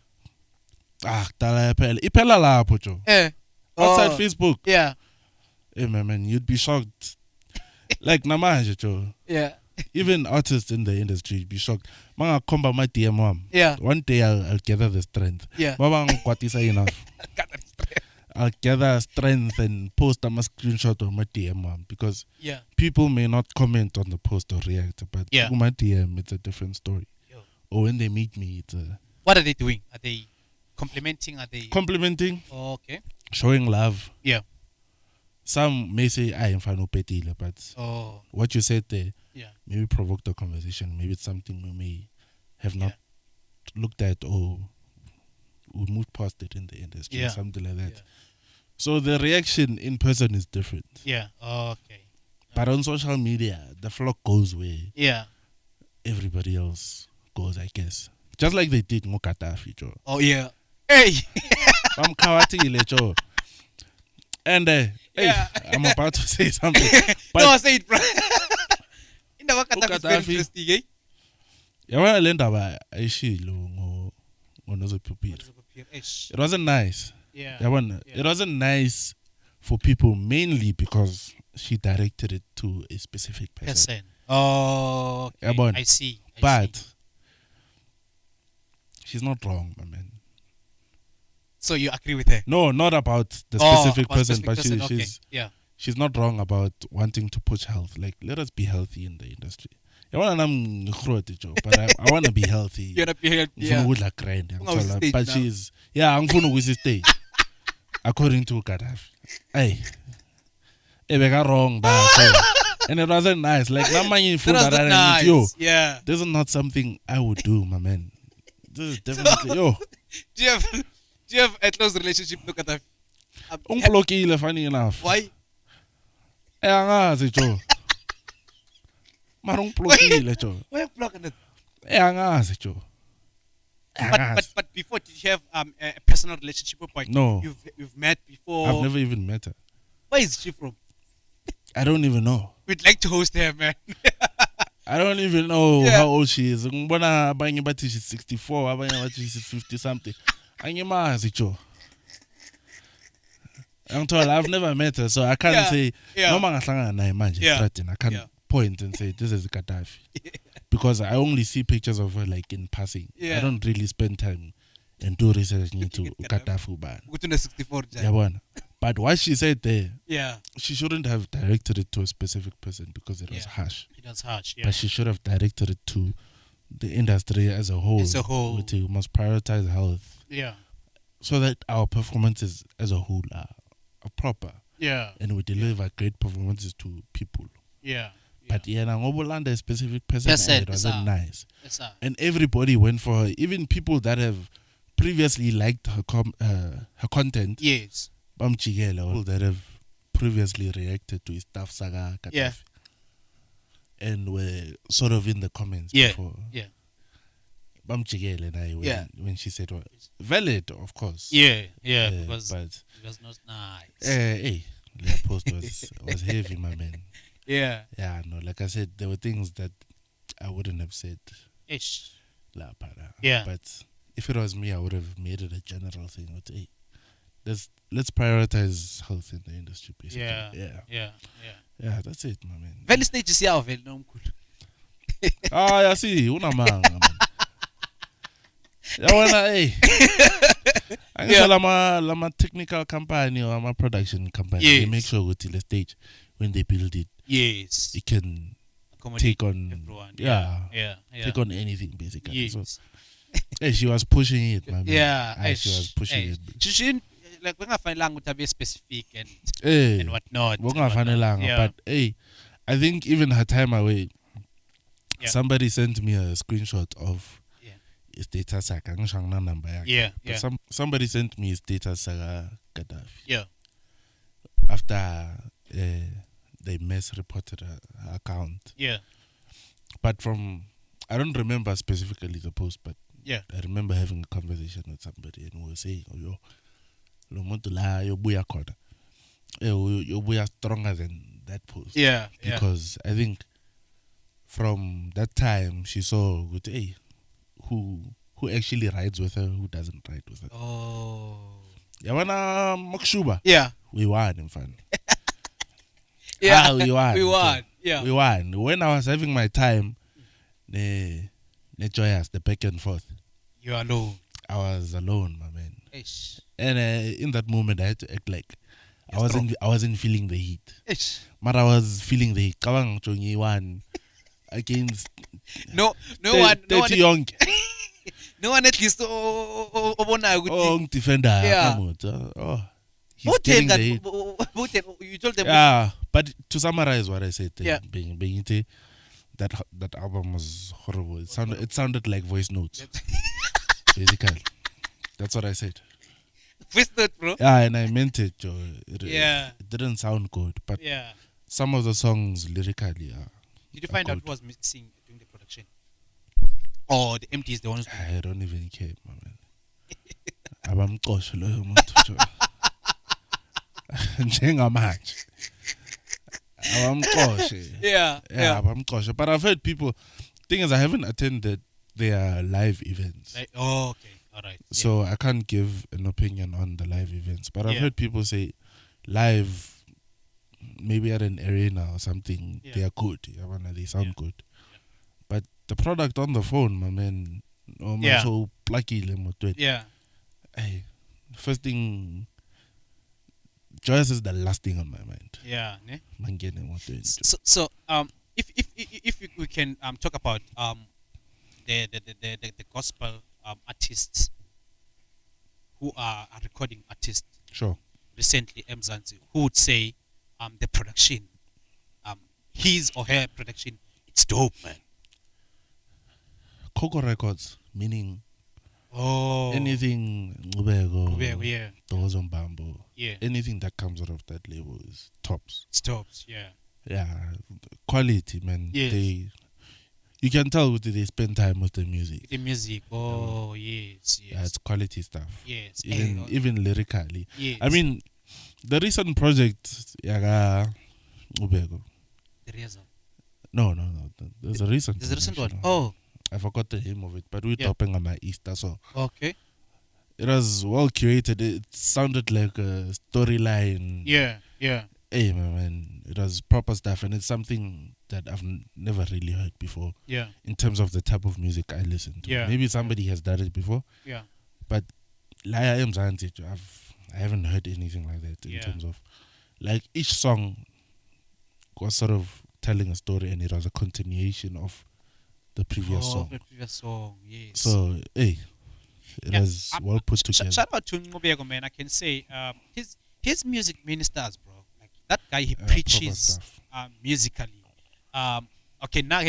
Ipela lapho jo. Outside Facebook. Yeah. Hey man, you'd be shocked. Like namanje jo. Yeah. Even artists in the industry be shocked. Manga komba my DM wam. Yeah. One day I'll gather the strength. Yeah. Mama kwatisa enough. I'll gather strength and post a screenshot of my DM wam, because people may not comment on the post or react, but my DM, it's a different story. Or when they meet me, it's a... What are they doing? Are they complimenting? Are they complimenting? Oh, okay. Showing love. Yeah. Some may say I am fine petile, but what you said there maybe provoked a conversation. Maybe it's something we may have not looked at, or we moved past it in the industry or something like that. So the reaction in person is different. Yeah. Okay. But on social media, the flock goes where everybody else goes, I guess. Just like they did GADAFFI, Joe. Oh yeah. Hey. I'm kawatile, Joe. And hey, I'm about to say something. But no, say it, bro. In the GADAFFI is very interesting, eh? Yeah, Linda, it wasn't nice. Yeah. It wasn't nice for people, mainly because she directed it to a specific person. Oh, okay. I see. But she's not wrong, my man. So you agree with her? No, not about the specific person, but she's not wrong about wanting to push health. Like, let us be healthy in the industry. But I want to be healthy. You want to be healthy? But she's I'm going to stay. According to GADAFFI. Hey, they got wrong, and it wasn't nice. Like, nice. This is not something I would do, my man. This is definitely Do you have a close relationship with GADAFFI? Funny enough. Why? Angazi jo. Marung blokile jo. Why you blocking it? Angazi jo. But before, did you have a personal relationship with her? No. You've met before? I've never even met her. Where is she from? I don't even know. We'd like to host her, man. I don't even know how old she is. She's 64, she's 50 something. Angimazi jo. I've never met her, so I can't Yeah, say yeah. noma ngahlangana naye manje Yeah, estradini, I can't yeah. point and say this is Gaddafi. Because I only see pictures of her like in passing. Yeah. I don't really spend time and do research into Looking at Gaddafi ban. Ukuthi une 64 njani. Yabona. But what she said there, Yeah. she shouldn't have directed it to a specific person because it was Yeah. harsh. It was harsh, yeah. But she should have directed it to the industry as a whole. As a whole. We must prioritize health Yeah. so that our performances as a whole are proper. Yeah. And we deliver great performances to people. Yeah. But yeah, ngobulanda a specific person, it wasn't nice. Yes, sir. And everybody went for her. Even people that have previously liked her her content. Yes. People that have previously reacted to his stuff saga Gaddafi. Yeah. And were sort of in the comments Yeah. before. Yeah. When she said what, valid, of course. Yeah. Yeah. Because but it was not nice. hey, the post was heavy, my man. Yeah. Yeah, no, like I said, there were things that I wouldn't have said. Ish. Yeah. But if it was me, I would have made it a general thing. Hey, let's prioritize health in the industry, basically. Yeah. Yeah. Yeah. Yeah, that's it, my man. Vele stage siyawo vele nomkhulu. Yeah, see, unamanga, man. Yeah, hey. I guess lama technical company or my production company, they make sure with the stage when they build it, Yes. it can take on everyone. Yeah. Take on anything basically. Yes. So, hey, she was pushing it, man. Yeah. She was pushing it. She shouldn't, like bengafanelanga ukuthi abe specific and Hey, and whatnot. yeah. But hey, I think even her time away, somebody sent me a screenshot of his status saga. Number. Yeah. Somebody sent me his status saga Gaddafi. Yeah. After they misreported her account. Yeah. But I don't remember specifically the post, but yeah, I remember having a conversation with somebody and we were saying, "Oh, yo, lo muntu la yo buya khona. Yo buya stronger than that post." Yeah. Because I think from that time she saw with who actually rides with her, who doesn't ride with her. Oh. Yabana Mokshuba. Yeah. We won, in fact. Yeah. We won. We won. Yeah. We won. When I was having my time, the JOYOUS, the back and forth. You are alone. I was alone, my man. Ish. And in that moment, I had to act like I wasn't feeling the heat. Ish. But I was feeling the heat. Kawang chongi one against no one young. No one at least obonayo defender. Yeah. He's getting the heat. You told them. Yeah, but to summarize what I said, Yeah. being that album was horrible. It sounded like voice notes. Basically, that's what I said. Voice note, bro. Yeah, and I meant it, Joe. It didn't sound good, but some of the songs lyrically are. Did you find out who was mixing during the production? Or the MT is the ones? I don't even care, my man. Abamqoshe loyo muntu, Joe. Njengamanje. Abamqoshe. Yeah. Abamqoshe. But I've heard people. Thing is, I haven't attended their live events. Okay. All right. So I can't give an opinion on the live events. But I've heard people say live, maybe at an arena or something, they are good. They sound good. But the product on the phone, my man, so plucky. Yeah. Hey, first thing, JOYOUS is the last thing on my mind. Yeah. Ne? So if we can talk about the gospel artists who are recording artists. Sure. Recently, Mzansi, who would say the production, his or her production, it's dope, man. Coco Records, meaning anything yeah. Bambo. Yeah. Anything that comes out of that label is tops. It's tops, yeah. Yeah. Quality, man. Yes. You can tell they spend time with the music. The music, yes. Yeah, it's quality stuff. Yes. Even lyrically. Yes. I mean, the recent project, The reason. No. There's a recent one. Oh. I forgot the name of it, but we're talking about Easter, so. Okay. It was well curated. It sounded like a storyline. Yeah, yeah, Hey, man, it was proper stuff, and it's something that I've never really heard before yeah, in terms of the type of music I listen to. Yeah, Maybe somebody has done it before, yeah, but Laya Mzansi, I haven't heard anything like that in Yeah. terms of like each song was sort of telling a story, and it was a continuation of the previous song. The previous song, yes. So, hey, it Yeah, was well put together. Shout out to Ngobeko, man. I can say his music ministers, bro. Like that guy, he proper preaches stuff. musically. Okay, now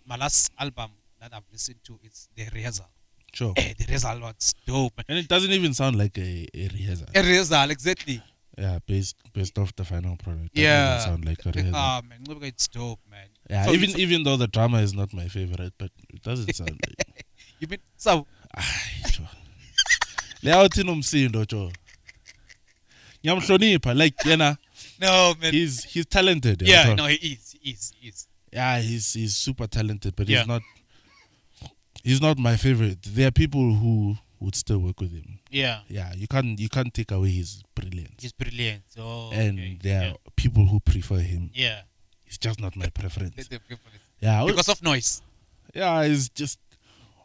my last album that I've listened to is The Rehearsal. Sure. The Rehearsal was dope, man. And it doesn't even sound like a rehearsal. The Rehearsal, exactly. Yeah, based off the final product. Doesn't Yeah. even sound like a rehearsal. Man, Ngobeko, it's dope, man. Yeah, So even though the drama is not my favorite, but it doesn't sound like. you mean so? Sure. Le awuthi nomsindo jo. Ngiyamhlonipha like yena No, man. he's talented. Yeah, Joe. no, he is. Yeah, he's super talented, but Yeah. he's not my favorite. There are people who would still work with him. Yeah, Yeah, you can't take away his brilliance. he's brilliant. Oh, And okay. there are people who prefer him. Yeah. It's just not my preference. The people- Yeah, Because of noise. yeah, it's just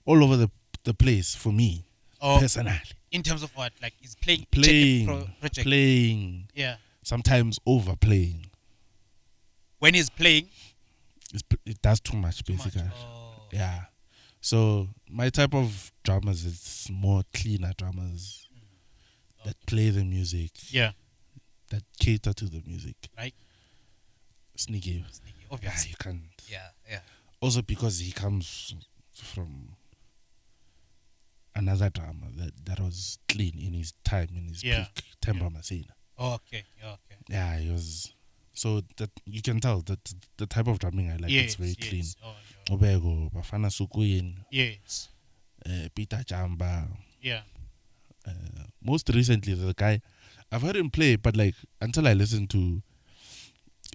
all over the place for me Or personally. in terms of what? Like he's playing project. Playing, Yeah. sometimes overplaying. When he's playing, It does too much, too much. basically. Oh. Yeah. So my type of dramas is more cleaner dramas that play the music, Yeah. that cater to the music. Like Sneaky. sneaky, Yeah, obviously. you can't. Yeah, yeah. Also because he comes from another drama that was clean in his time, in his Yeah. peak. Temba Masina. Oh, okay. Yeah, okay. Yeah, he was. So that you can tell that the type of drumming I like, it's very clean. Oh, yeah. Obego, Bafana Sukuyin, Yes. Peter Jamba. Yeah. Most recently, the guy, I've heard him play, but like until I listened to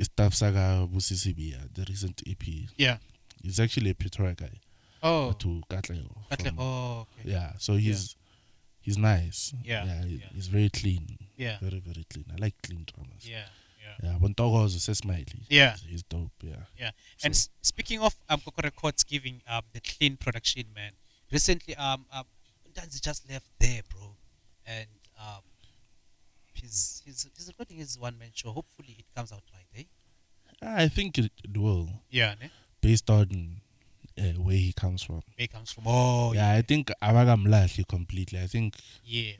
Staff Saga Busisibia, the recent EP, Yeah. he's actually a Pretoria guy. Oh. To Katlego. Oh, okay. Yeah, so he's nice. Yeah, yeah. He's very clean. Yeah. Very, very clean. I like clean drummers. Yeah. Yeah, when Togo was a smiley. Yeah. He's dope, yeah. Yeah. And speaking of Coco Records giving the clean production, man. Recently Danzi just left there, bro. And he's recording his one man show. Hopefully it comes out right, eh? I think it will, Yeah, ne? based on where he comes from. Where it comes from. Oh, Yeah, I think Abagamlashi completely. I think yeah.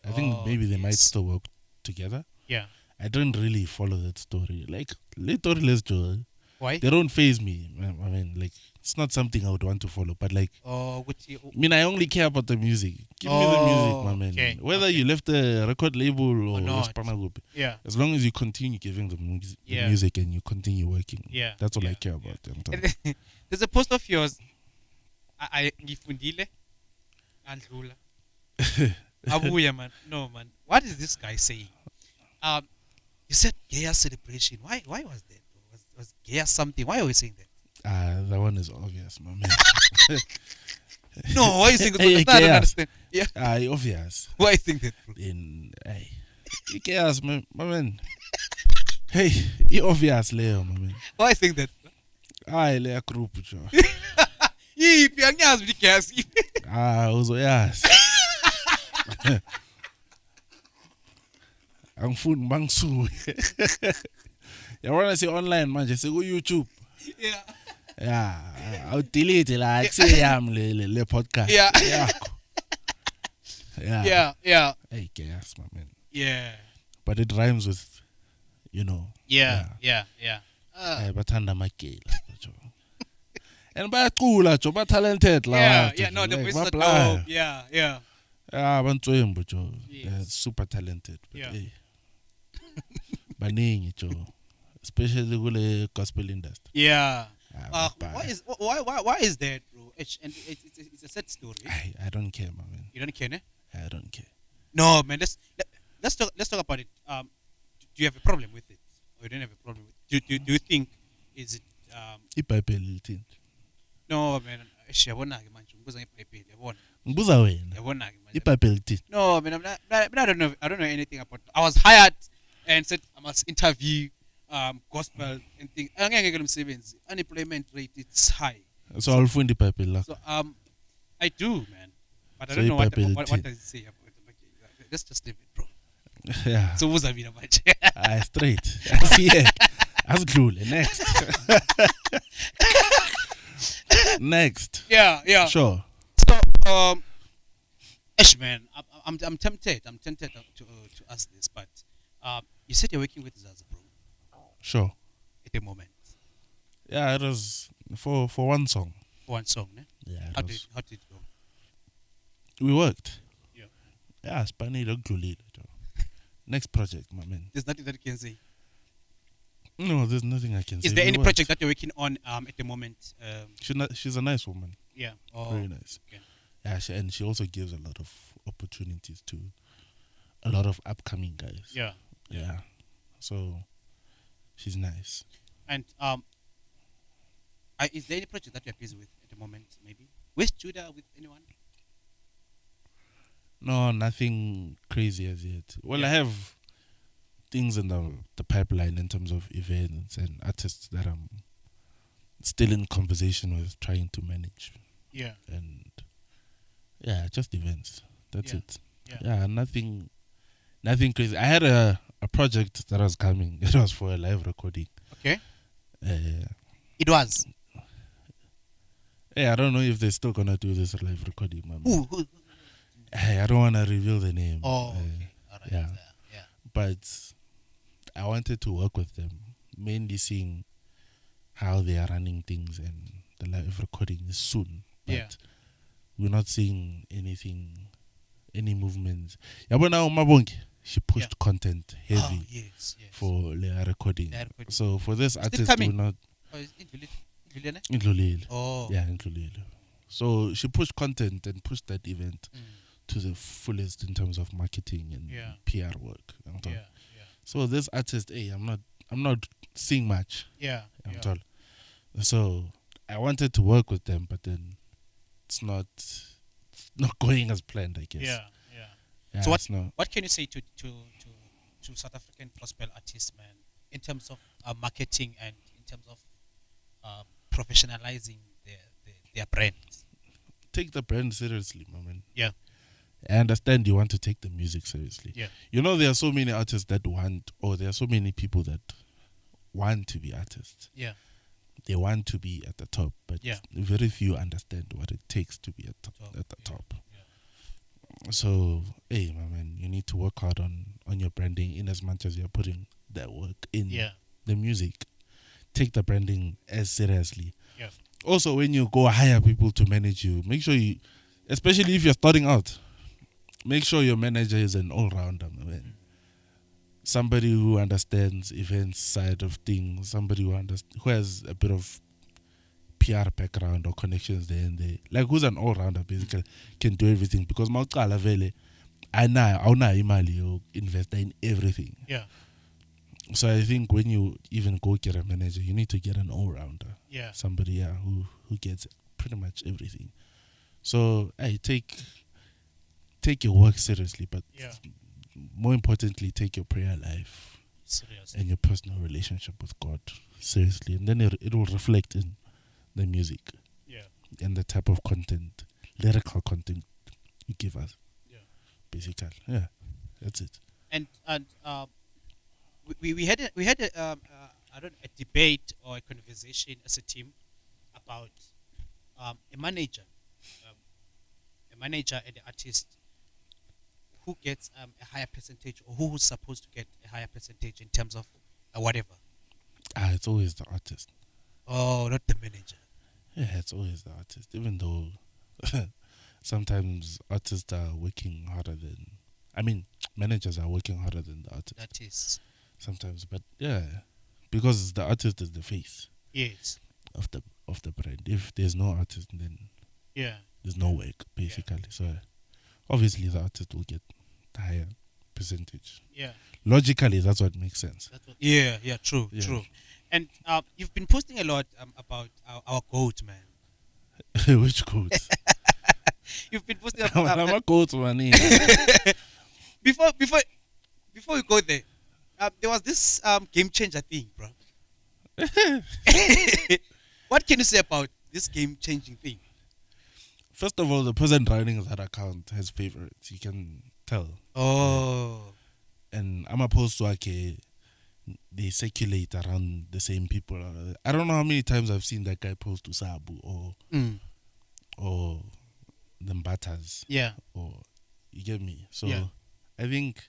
maybe they might yes. still work together. Yeah. I don't really follow that story. Like, let's do. Why? They don't phase me. I mean, like, it's not something I would want to follow. But like, Oh, with you. I mean, I only care about the music. Give me the music, my man. Okay, Whether okay. you left the record label or not. Spana Group, Yeah. as long as you continue giving the Yeah. music and you continue working, Yeah, that's all I yeah, care about. There's a post of yours. I ngifundile andlula. Abuya, man. No, man. What is this guy saying? You said Gaia celebration. Why was that? Was Gaia something? Why are we saying that? That one is obvious, my man. No, why are you saying that? Hey, I don't Gaia. understand. Yeah. Obvious. Why are you saying that, bro? In you chaos, my man. Hey, you obvious, Leo, my man. Why are you saying that? Leo group, Joe. Yiphi angiyazi ukuthi gas. Uzoyazi. Angifuni bangisuke. Yabona si online manje siku YouTube. Yeah. Yeah, I'll delete la kuseyami le podcast. Yeah. Yakho. Yeah. Yeah, yeah. Hey, chaos, my man. Yeah. But it rhymes with, you know. Yeah. Bathanda amagay lapha, Joe. And bayacula, Joe, ba talented la. Yeah, no, the Like, voice is ba-apply. dope. Yeah. Yeah, abantswembu, Joe. Yes. They're super talented. But Yeah. hey. Baningi, Joe. Especially kule gospel industry. Yeah. Bye. Why is that, bro? And it's a sad story. I don't care, my man. You don't care, ne? I don't care. No, man. Let's talk about it. Do you have a problem with it, or you don't have a problem with it? Do you think is it IBhayibheli lithi. no, man? Siyabona-ke manje ngibuza ngeBhayibheli yabona. Ngibuza wena. Yabona-ke manje. iBhayibheli lithini? No, man, I don't know anything about. I was hired and said I must interview gospel and things. Angeke lo msebenzi. Unemployment rate it's high. So awulifunda iBhayibheli lakho? So I do, man. But I So don't know what iBhayibheli does it say about it. Okay, let's just leave it, bro. Yeah. So ubuza mina manje. Straight. Asiyeke. Asidlule next. Next. Yeah. Sure. So man, I'm tempted. I'm tempted to ask this, but you said you're working with ZAZA, bro, Sure. at the moment Yeah, it was for one song. for one song, ne? Yeah. How did it go? We worked. Yeah. Yeah, Spanile Glulile. Next project, my man. There's nothing that you can say. No, there's nothing I can say. Is there We any worked. project that you're working on at the moment? She's a nice woman. Yeah. Oh, Very nice. okay. Yeah, and she also gives a lot of opportunities to a lot of upcoming guys. Yeah. Yeah. So she's nice. And is there any project that you're busy with at the moment? Maybe with Judah, with anyone? No, nothing crazy as yet. Well, Yeah. I have things in the pipeline in terms of events and artists that I'm still in conversation with, trying to manage. Yeah. And yeah, just events. That's Yeah. it. Yeah. Yeah, nothing crazy. I had a project that was coming. It was for a live recording. Okay. Uh, It was. hey, I don't know if they're still gonna do this live recording, man. Who? Hey, I don't wanna reveal the name. Oh, okay. All right. yeah. Yeah. But I wanted to work with them, mainly seeing how they are running things, and the live recording is soon. But Yeah. we're not seeing any movements. Yabona uMabonke, she pushed content heavy Oh, yes. for the recording. The recording. So for this Still artist, coming? we're not Oh, is it Villene? Ndlulile. Oh. Yeah, Ndlulile. So she pushed content and pushed that event Mm. to the fullest in terms of marketing and Yeah. PR work. Yeah. So this artist, hey, I'm not seeing much. Yeah. I'm Yeah. told. So I wanted to work with them, but then it's not going as planned, I guess. Yeah. Yeah, So it's not. what can you say to South African gospel artists, man, in terms of marketing and in terms of professionalizing their brand? Take the brand seriously, my man. Yeah. I understand you want to take the music seriously. Yeah. You know, there are so many artists that want, or there are so many people that want to be artists. Yeah. They want to be at the top, but Yeah. very few understand what it takes to be at the Yeah. top. So, hey, my man, you need to work hard on your branding in as much as you're putting that work in Yeah. the music. Take the branding as seriously. Yeah. Also, when you go hire people to manage you, make sure you, especially if you're starting out, make sure your manager is an all-rounder, my man. Somebody who understands events side of things, somebody who has a bit of PR background or connections there and there. Like who's an all-rounder, basically, can do everything. Because mawuqala vele awunayo imali you invest in everything. Yeah. So I think when you even go get a manager, you need to get an all-rounder. Yeah. Somebody who gets pretty much everything. So I take your work seriously, but Yeah. more importantly, take your prayer life Serious. and your personal relationship with God seriously, and then it will reflect in the music Yeah. and the type of content, lyrical content you give us. Yeah. Basically, yeah, that's it. And we had a debate or a conversation as a team about a manager and the artist who gets a higher percentage, or who's supposed to get a higher percentage in terms of whatever. It's always the artist. Oh, not the manager. Yeah, it's always the artist. Even though sometimes artists are working harder than, managers are working harder than the artist. That is. Sometimes, but yeah, because the artist is the face Yes. of the brand. If there's no artist, then Yeah. there's no work, basically. So obviously the artist will get the higher percentage. Yeah. Logically, that's what makes sense. Yeah. True. Yeah. True. And you've been posting a lot about our goat, man. Which quotes? You've been posting I'm a quote man. before we go there. There was this game changer thing, bro. What can you say about this game changing thing? First of all, the person running that account has favorites. You can tell. Oh. And I'm opposed to they circulate around the same people. I don't know how many times I've seen that guy post to SABU or the Mbatas. Yeah. Or you get me. So Yeah. I think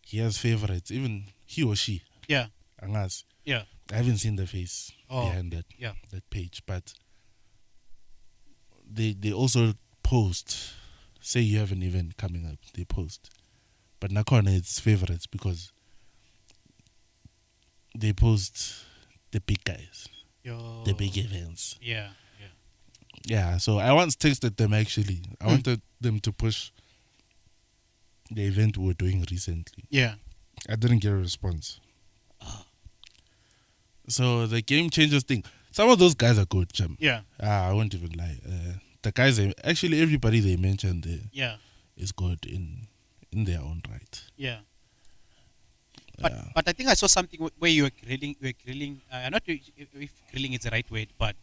he has favorites, even he or she. Yeah. Angas. Yeah. I haven't seen the face behind Yeah. that page, but they also post. Say you have an event coming up, they post. But Nakona, it's favorites because they post the big guys, the big events. Yeah. Yeah, so I once texted them actually. I wanted them to push the event we were doing recently. Yeah. I didn't get a response. So the game changers thing, some of those guys are good, Jim. Yeah. I won't even lie. The guys, actually everybody they mentioned there Yeah. is good in their own right. Yeah. But I think I saw something where you were grilling. I'm not sure if grilling is the right word, but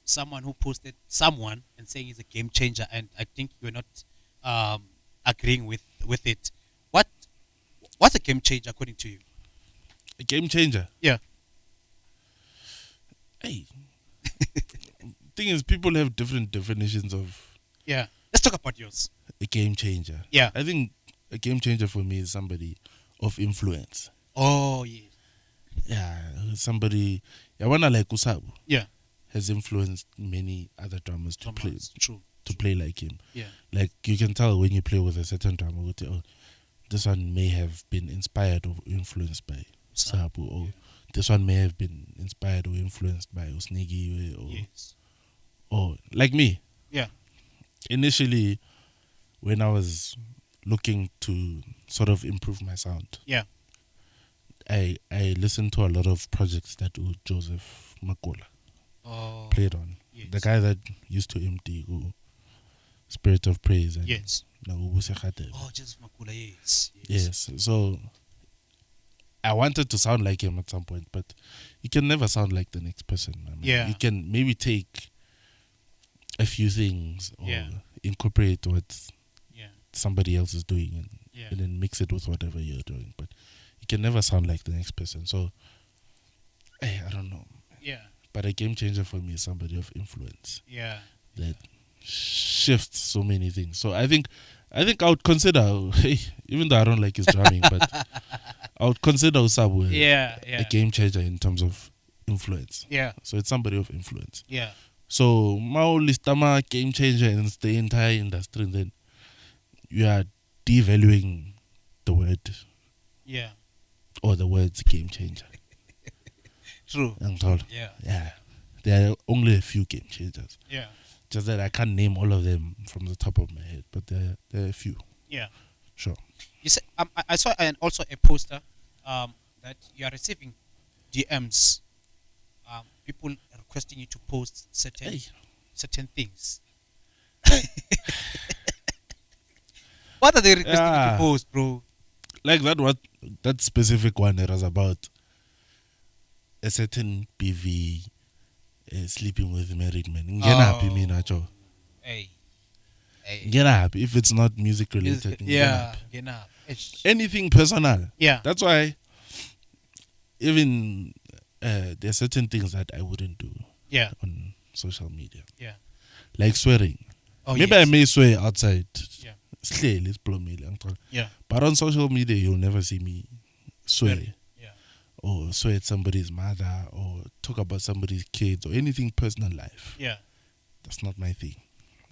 someone who posted someone and saying it's a game changer, and I think you're not agreeing with it. What's a game changer according to you? A game changer. Yeah. Hey. Thing is, people have different definitions of Yeah. Let's talk about yours. a game changer. Yeah. I think a game changer for me is somebody of influence. Oh yeah. Yeah, somebody. I wanna like Usabu Yeah. has influenced many other drummers to True. play like him. Yeah. Like you can tell when you play with a certain drummer, this one may have been inspired or influenced by Sabu, or this one may have been inspired or influenced by Usnigi, or like me. Yeah. Initially, when I was looking to sort of improve my sound, Yeah. I listened to a lot of projects that Joseph Makola played on. Yes. The guy that used to empty Spirit of Praise and Yes. Nagubusekate. Oh, just Makula. Yes. Yes. So I wanted to sound like him at some point, but you can never sound like the next person. I mean, Yeah. You can maybe take a few things or Yeah. incorporate what Yeah. somebody else is doing Yeah. and then mix it with whatever you're doing. But you can never sound like the next person. So I don't know. Yeah. But a game changer for me is somebody of influence Yeah. that shifts so many things. So I think I would consider, even though I don't like his drumming, but I would consider Usabu a game changer in terms of influence. Yeah. So it's somebody of influence. Yeah. So Mao Listama game changer in the entire industry, and then you are devaluing the word Yeah. or the words game changer. True. Yeah. There are only a few game changers. Yeah. Just that I can't name all of them from the top of my head, but there are a few. Yeah. Sure. You said I saw also a poster that you are receiving DMs, people requesting you to post certain things. What are they requesting you to post, bro? Like that specific one, it was about a certain PV sleeping with married men. Hey. Get up if it's not music related. Yeah. Anything personal. Yeah. That's why even there are certain things that I wouldn't do on social media. Yeah. Like swearing. Maybe I may swear outside. Yeah. Yeah. But on social media you'll never see me swear. Yeah. Or swear at somebody's mother or talk about somebody's kids or anything personal life. Yeah. That's not my thing.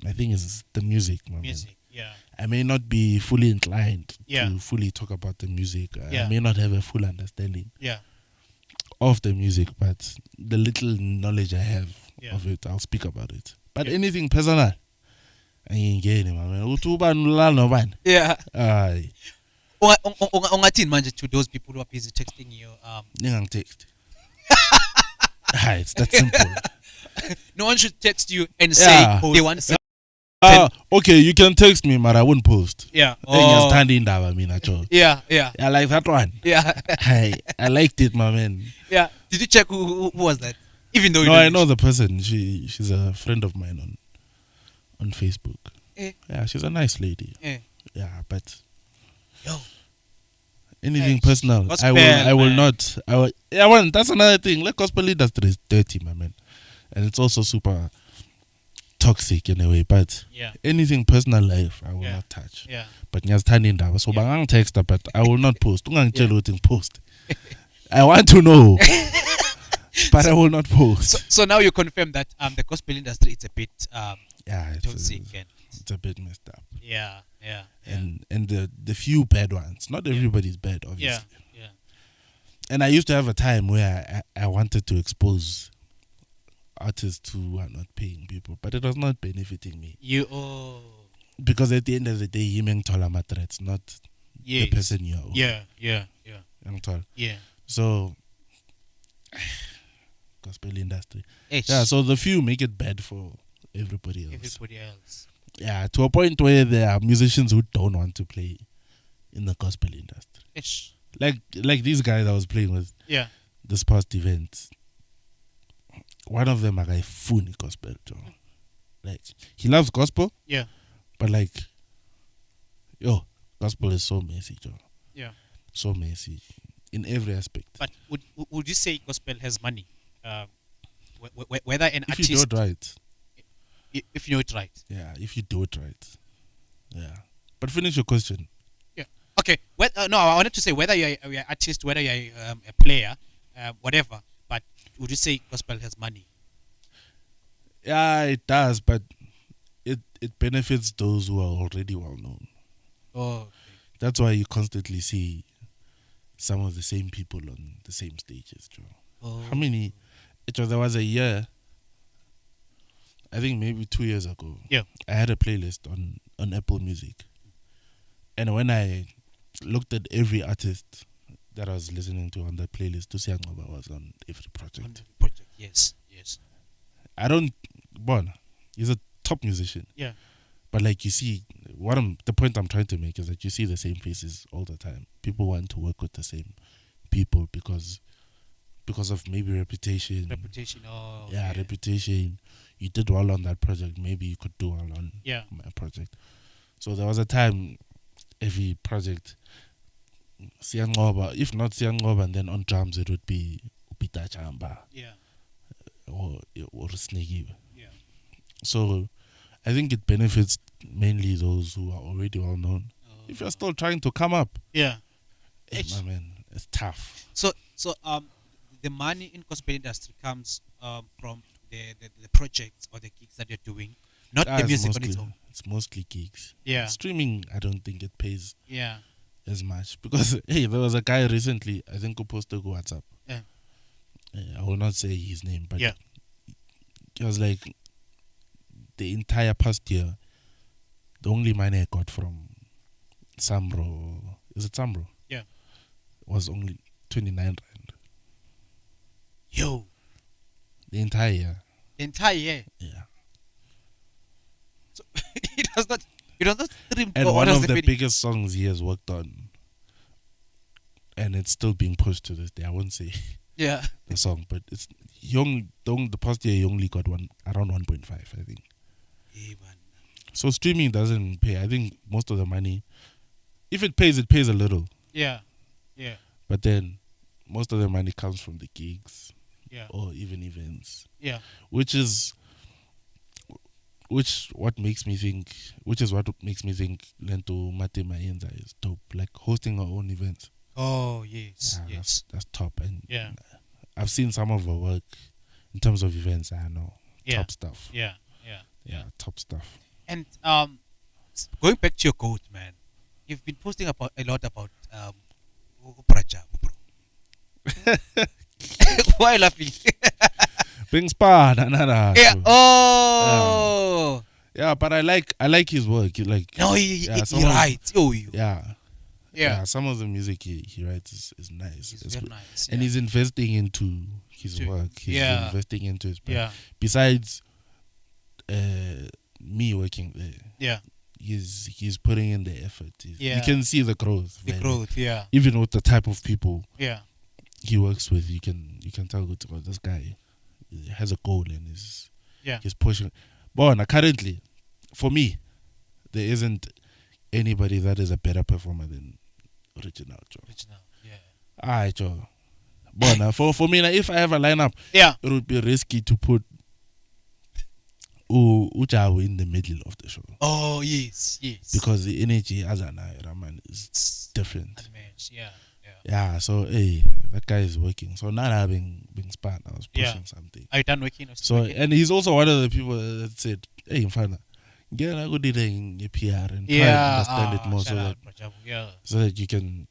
My thing is the music, man. Yeah. I may not be fully inclined Yeah. to fully talk about the music. Yeah. I may not have a full understanding Yeah. of the music, but the little knowledge I have of it, I'll speak about it. But anything personal, I ain't getting it, man. Yeah. Aye. Ungathini manje to those people who are busy texting you Text. It's that simple. no one should text you and say Yeah. they want to. Okay, you can text me, but I won't post. Yeah. Oh. Standing there, I mean, actually. Yeah. Yeah. I like that one. Yeah. I liked it, my man. Yeah. Did you check who was that? Even though you No, don't I know the person. She's a friend of mine on Facebook. Yeah, she's a nice lady. Yeah, but yo, anything personal, gospel, I will man. not. Yeah, well, that's another thing. Like, gospel industry is dirty, my man, and it's also super toxic in a way. But anything personal life, I will not touch. Yeah. But nyas standing there, so bangang text, but I will not post. Post. I want to know, but I will not post. So now you confirm that the gospel industry it's a bit toxic and it's a bit messed up. Yeah. And the few bad ones. Not everybody's bad, obviously. Yeah. And I used to have a time where I wanted to expose artists who are not paying people, but it was not benefiting me. Because at the end of the day, you make tolama threats, not the person you are. Yeah. Yeah. So gospel industry. Yeah, so the few make it bad for everybody else. Yeah, to a point where there are musicians who don't want to play in the gospel industry. Like these guys I was playing with. Yeah. This past event. One of them are funny gospel, Joe. Like, he loves gospel. Yeah. But like, gospel is so messy, Joe. Yeah. So messy in every aspect. But would you say gospel has money? Whether an if artist, you do it right. If you know it right. Yeah, if you do it right. Yeah. But finish your question. Yeah. Okay. No, I wanted to say whether you're an artist, whether you're a player, whatever. But would you say gospel has money? Yeah, it does, but it benefits those who are already well known. Oh, okay. That's why you constantly see some of the same people on the same stages, Joe. Oh. How many? There was a year, I think maybe 2 years ago. Yeah. I had a playlist on Apple Music. And when I looked at every artist that I was listening to on that playlist, Tusiangoba was on every project. Yes. I don't, he's a top musician. Yeah. But like you see, the point I'm trying to make is that you see the same faces all the time. People want to work with the same people because of maybe reputation. Reputation. You did well on that project. Maybe you could do well on my project. So there was a time every project, Siangoba, if not Siangoba, and then on drums it would be Upita Chamba. Yeah. Or Sneaky. Yeah. So I think it benefits mainly those who are already well known. If you're still trying to come up, my man, it's tough. So the money in gospel industry comes from the projects or the gigs that you're doing, not the music on its own. It's mostly gigs. Yeah. Streaming, I don't think it pays Yeah. as much because there was a guy recently, I think, who posted on WhatsApp. Yeah. I will not say his name, but yeah, it was like the entire past year, the only money I got from Samro, is it Samro? Yeah. Was only 29 rand. Yo. The entire year. The entire year. Yeah. So it was not streamed. And one of the biggest songs he has worked on, and it's still being pushed to this day. I won't say yeah the song, but it's young. The past year he only got around 1.5, I think. Yeah, man. So streaming doesn't pay. I think most of the money, if it pays a little. Yeah. Yeah. But then most of the money comes from the gigs. Yeah. Or even events. Yeah. Which is what makes me think Lento Mate Mayenza is dope. Like hosting our own events. Oh yes. Yeah, yes. That's top. And yeah, I've seen some of her work in terms of events. I know. Yeah. Top stuff. Yeah. Top stuff. And going back to your goat, man, you've been posting a lot about Praja, bro. Why are you laughing? Being spa, yeah. Oh. Yeah, but I like his work. He he writes. Yeah, some of the music he writes is nice. It's very nice. And he's investing into his work. He's investing into his brand. Yeah. Besides me working there, Yeah. he's putting in the effort. Yeah. You can see the growth. The man. growth. Yeah. Even with the type of people Yeah. he works with, you can tell this guy has a goal and he's pushing. But currently, for me, there isn't anybody that is a better performer than Original Joe. Original. Yeah. Alright, Joe. But for me, if I have a lineup, Yeah. it would be risky to put Ujawu in the middle of the show. Oh yes. Yes. Because the energy as an Raman is different. Unmatched. Yeah. Yeah, so hey, that guy is working. So now having been spun, I was pushing something. Are you done working? So and he's also one of the people that said, "Hey, Mfana, get a good in your PR and try and understand it more so that you can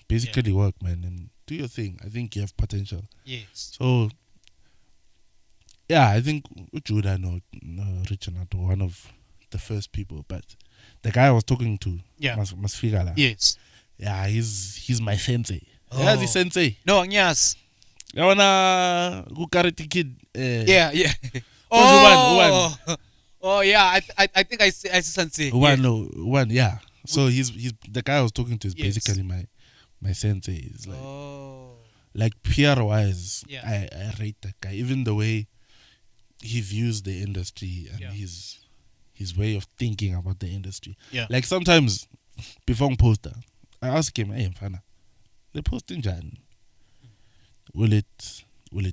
basically work, man, and do your thing. I think you have potential." Yes. So I think Judah no Richard one of the first people, but the guy I was talking to, must figure that. Yes. Yeah, he's my sensei. Oh. Yeah, he's sensei. No, yes. I wanna go Karate Kid. Yeah. Oh, yeah. I think I see sensei. One. Yeah. So he's the guy I was talking to is basically my sensei. Is like PR wise. Yeah. I rate that guy. Even the way he views the industry and his way of thinking about the industry. Yeah. Like sometimes before poster, I ask him, "Hey, Mfana, the posting Jan, will it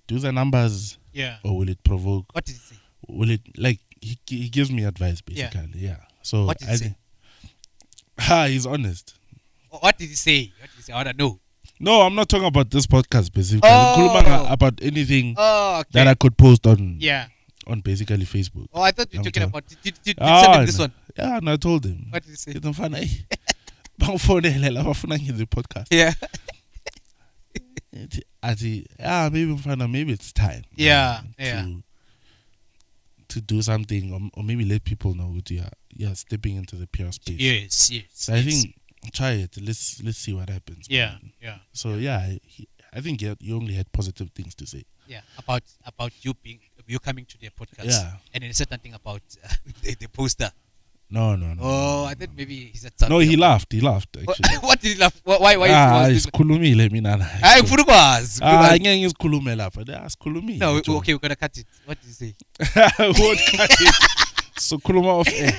do the numbers? Yeah. Or will it provoke? What did he say? Will it like he gives me advice basically? Yeah. So what did he say? He's honest. What did he say? I wanna know. No, I'm not talking about this podcast specifically. About anything that I could post on on basically Facebook. Oh, I thought you were talking about did send him this one? Yeah, and I told him. What did he say? It's fun. The podcast. Yeah. Maybe it's time. To do something or maybe let people know that you're stepping into the PR space. Yes. So I think try it. Let's see what happens. Yeah. So I think you only had positive things to say. Yeah, about you coming to their podcast. Yeah. And then certain thing about the poster. No. Oh, I thought maybe he said something. No, he laughed actually. What did he laugh? Why Isikhulumile mina naye. Hayi ngifuna ukwazi. Ngeke ngizikhulume lapha. Asikhulumile. No, okay, we're going to cut it. What did he say? What cut it? So khuluma off air.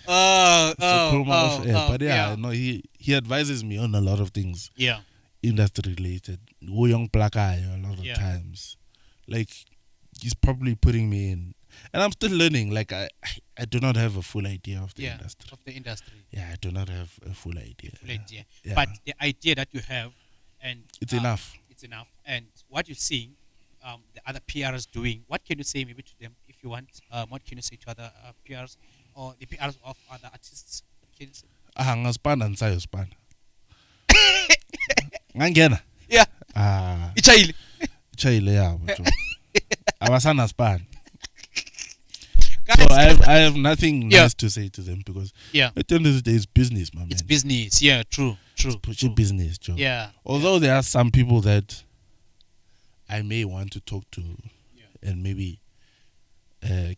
Off air. But no, he advises me on a lot of things. Yeah. Industry related. Young black eye a lot of times. Like he's probably putting me in. And I'm still learning. Like I do not have a full idea of the industry. Yeah, I do not have a full idea. Yeah. But the idea that you have, and it's enough. It's enough. And what you're seeing, the other PRs doing. What can you say maybe to them if you want? What can you say to other PRs or the PRs of other artists? What can you say? Ngaspana ngisayo spana. Ngangena. Yeah. Ichayile yabo. Abasana span. So I have nothing nice to say to them because at the end of the day it's business, my man. It's business, true. It's your business, Joe. Yeah. Although there are some people that I may want to talk to and maybe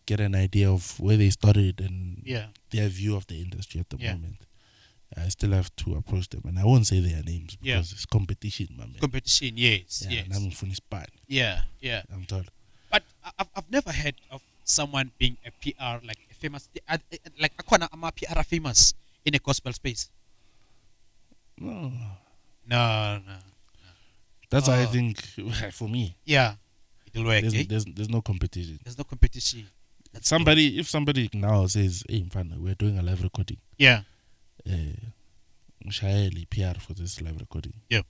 get an idea of where they started and their view of the industry at the moment. I still have to approach them, and I won't say their names because it's competition, my man. Competition, yes. And I'm finished. Yeah. I'm told. But I've never heard of someone being a PR like a famous, like akwana ama PR famous in a gospel space. No. That's why I think for me. Yeah. It'll work. There's no competition. There's no competition. If somebody now says, "Hey, Mfana, we're doing a live recording." Yeah. PR for this live recording. Yeah.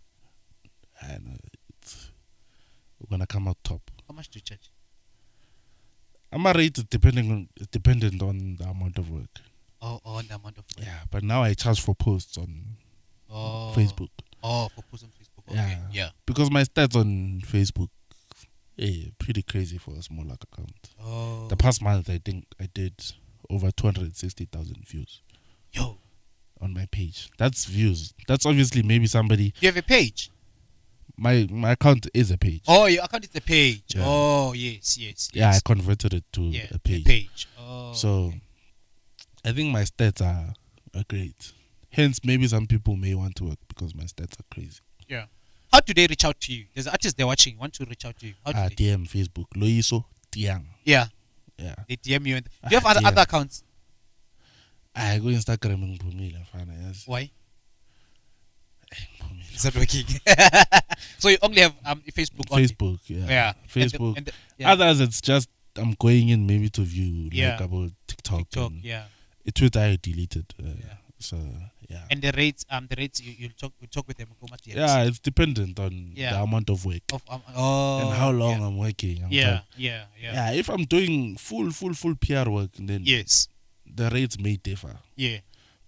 And we're gonna come out top. How much do you charge? My rate is dependent on the amount of work. Oh, on the amount of work. Yeah, but now I charge for posts on Facebook. Oh, for posts on Facebook. Okay. Yeah. Because my stats on Facebook, pretty crazy for a smaller account. Oh. The past month, I think I did over 260,000 views. Yo. On my page. That's views. That's obviously maybe somebody. Do you have a page? my account is a page. Oh, your account is a page. Yeah. Oh, yes. Yeah, I converted it to Yeah, a page. Oh, So okay. I think my stats are great. Hence, maybe some people may want to work because my stats are crazy. Yeah. How do they reach out to you? There's artists they're watching, want to reach out to you. How do they? DM, Facebook, Loyiso Tiang. Yeah. Yeah. They DM you. Do you have other accounts? I go Instagram and Pumila. Yes. Why? It's not working. So you only have Facebook only? Facebook, yeah. Yeah. Facebook. Yeah. Others, it's just I'm going in maybe to view Yeah. like about TikTok. And yeah. Twitter I deleted. Yeah. So yeah. And the rates you talk with them. Yeah, it's dependent on Yeah. the amount of work Oh. and how long yeah. I'm working. Yeah. Yeah, if I'm doing full PR work, then Yes. the rates may differ. Yeah.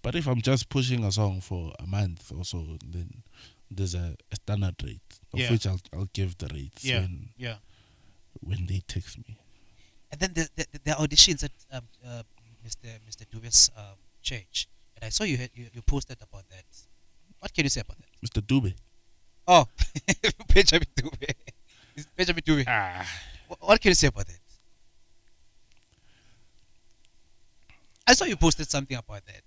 But if I'm just pushing a song for a month or so, then there's a standard rate of Yeah. which I'll give the rates Yeah. Yeah. when they text me. And then the auditions at Mr. Dube's church, and I saw you posted about that. What can you say about that? Mr. Dube. Oh, Benjamin Dube. It's Benjamin Dube. What can you say about that? I saw you posted something about that.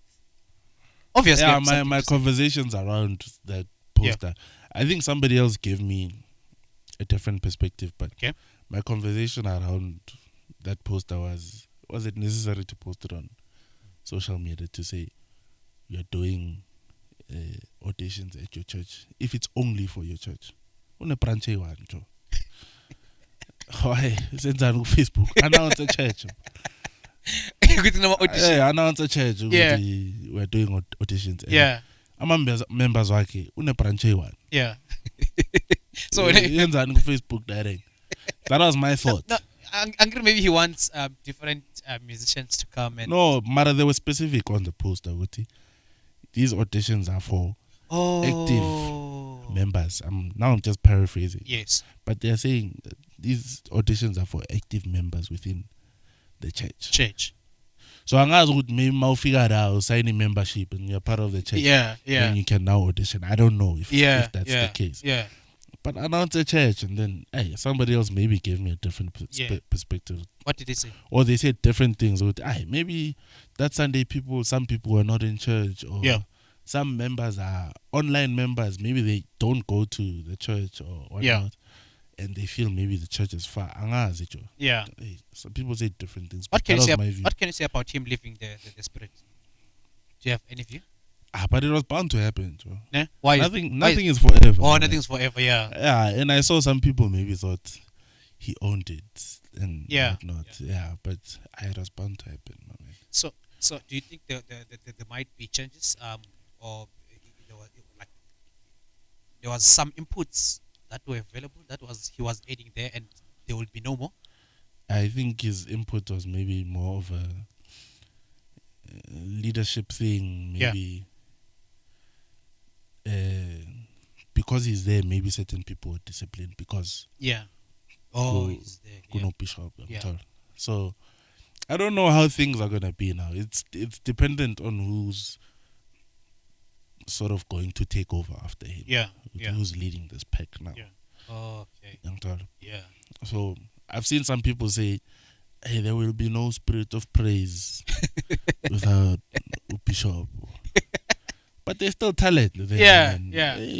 Obviously, Yeah, my conversations around that poster. I think somebody else gave me a different perspective, but Okay. my conversation around that poster was it necessary to post it on social media to say you're doing auditions at your church if it's only for your church? Une branch one, Joe. Why? Send that on Facebook. Announce a church. Hey, announce a church. Yeah. We're doing auditions. Yeah. I'm members wake. Une branch one. Yeah. So Send that on Facebook direct. That was my thought. No, Angry maybe he wants different musicians to come and. No, Mara, they were specific on the poster. These auditions are for active members. I'm just paraphrasing. Yes. But they're saying that these auditions are for active members within the church. Church. So would maybe figure out signing membership and you're part of the church. Yeah. Then you can now audition. I don't know if that's the case. Yeah. But announce a church and then somebody else maybe gave me a different perspective. What did they say? Or they said different things. Maybe that Sunday some people were not in church, or some members are online members. Maybe they don't go to the church or whatnot, and they feel maybe the church is far. Yeah. Some people say different things. What can my view. What can you say about him leaving the spirit? Do you have any view? But it was bound to happen, Joe. Yeah? Why? Nothing is forever. Oh, nothing's forever. Yeah. Yeah, and I saw some people maybe thought he owned it and whatnot. Yeah, but it was bound to happen, my man. So do you think there might be changes? Or there was some inputs that were available he was adding there, and there will be no more. I think his input was maybe more of a leadership thing, maybe. Because he's there, maybe certain people are disciplined because he's there. Bishop. So I don't know how things are gonna be now. It's dependent on who's sort of going to take over after him. Who's leading this pack now? Okay. Yeah. So I've seen some people say, "Hey, there will be no spirit of praise without Bishop." But there's still talent there.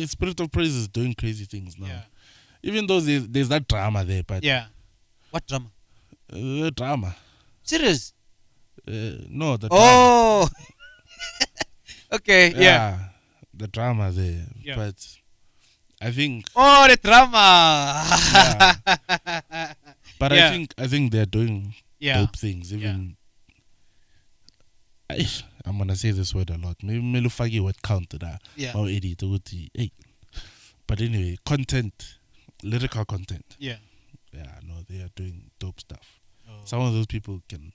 Spirit of Praise is doing crazy things now. Even though there's that drama there, but what drama? The drama. Serious? No, the drama. Oh. Okay. The drama there, but I think. Oh, the drama. But I think they're doing dope things. Even. I'm gonna say this word a lot. Maybe Melufagi word count that. Hey. But anyway, content, lyrical content. No, they are doing dope stuff. Some of those people can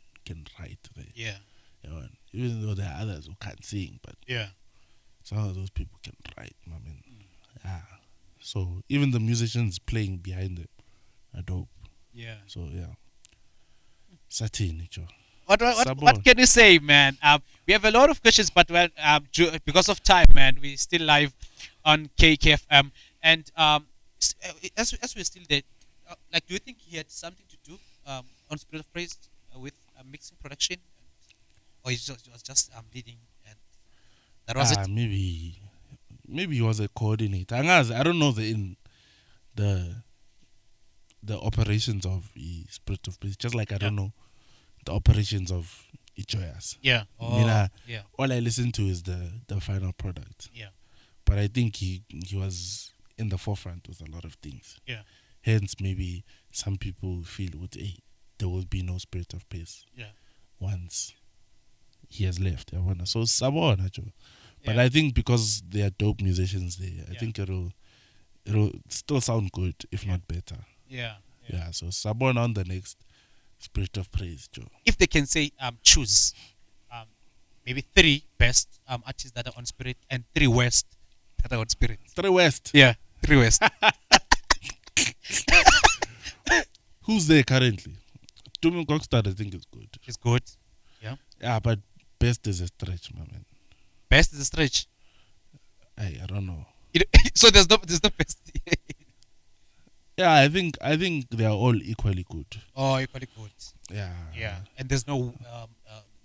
write there. Even though there are others who can't sing, but some of those people can write, I mean. So even the musicians playing behind them are dope. So Satin, what can you say, man? We have a lot of questions, but because of time, man, we still live on KKFM. And As we're still there, like, do you think he had something to do on Spirit of Praise with mixing production, or he was just leading, and that was it? Maybe he was a coordinator. Angazi, I don't know the the operations of the Spirit of Praise. Just like I don't know the operations of JOYOUS. Yeah. Yeah. All I listen to is the final product. Yeah. But I think he was in the forefront with a lot of things. Yeah. Hence, maybe some people feel hey, there will be no Spirit of Praise. Yeah. Once he has left. So Sabona, Joe. But Yeah. I think because they are dope musicians there, I think it'll still sound good, if not better. Yeah. Yeah. So Sabona on the next Spirit of Praise, Joe. If they can say choose maybe 3 best artists that are on Spirit and 3 worst that are on Spirit. 3 West. Yeah, 3 worst. Who's there currently? Debunking Rockstar, I think is good. It's good. Yeah. Yeah, but best is a stretch, my man. Best is a stretch. I don't know. So there's no best. Yeah, I think they are all equally good. Oh, equally good. Yeah. Yeah, and there's no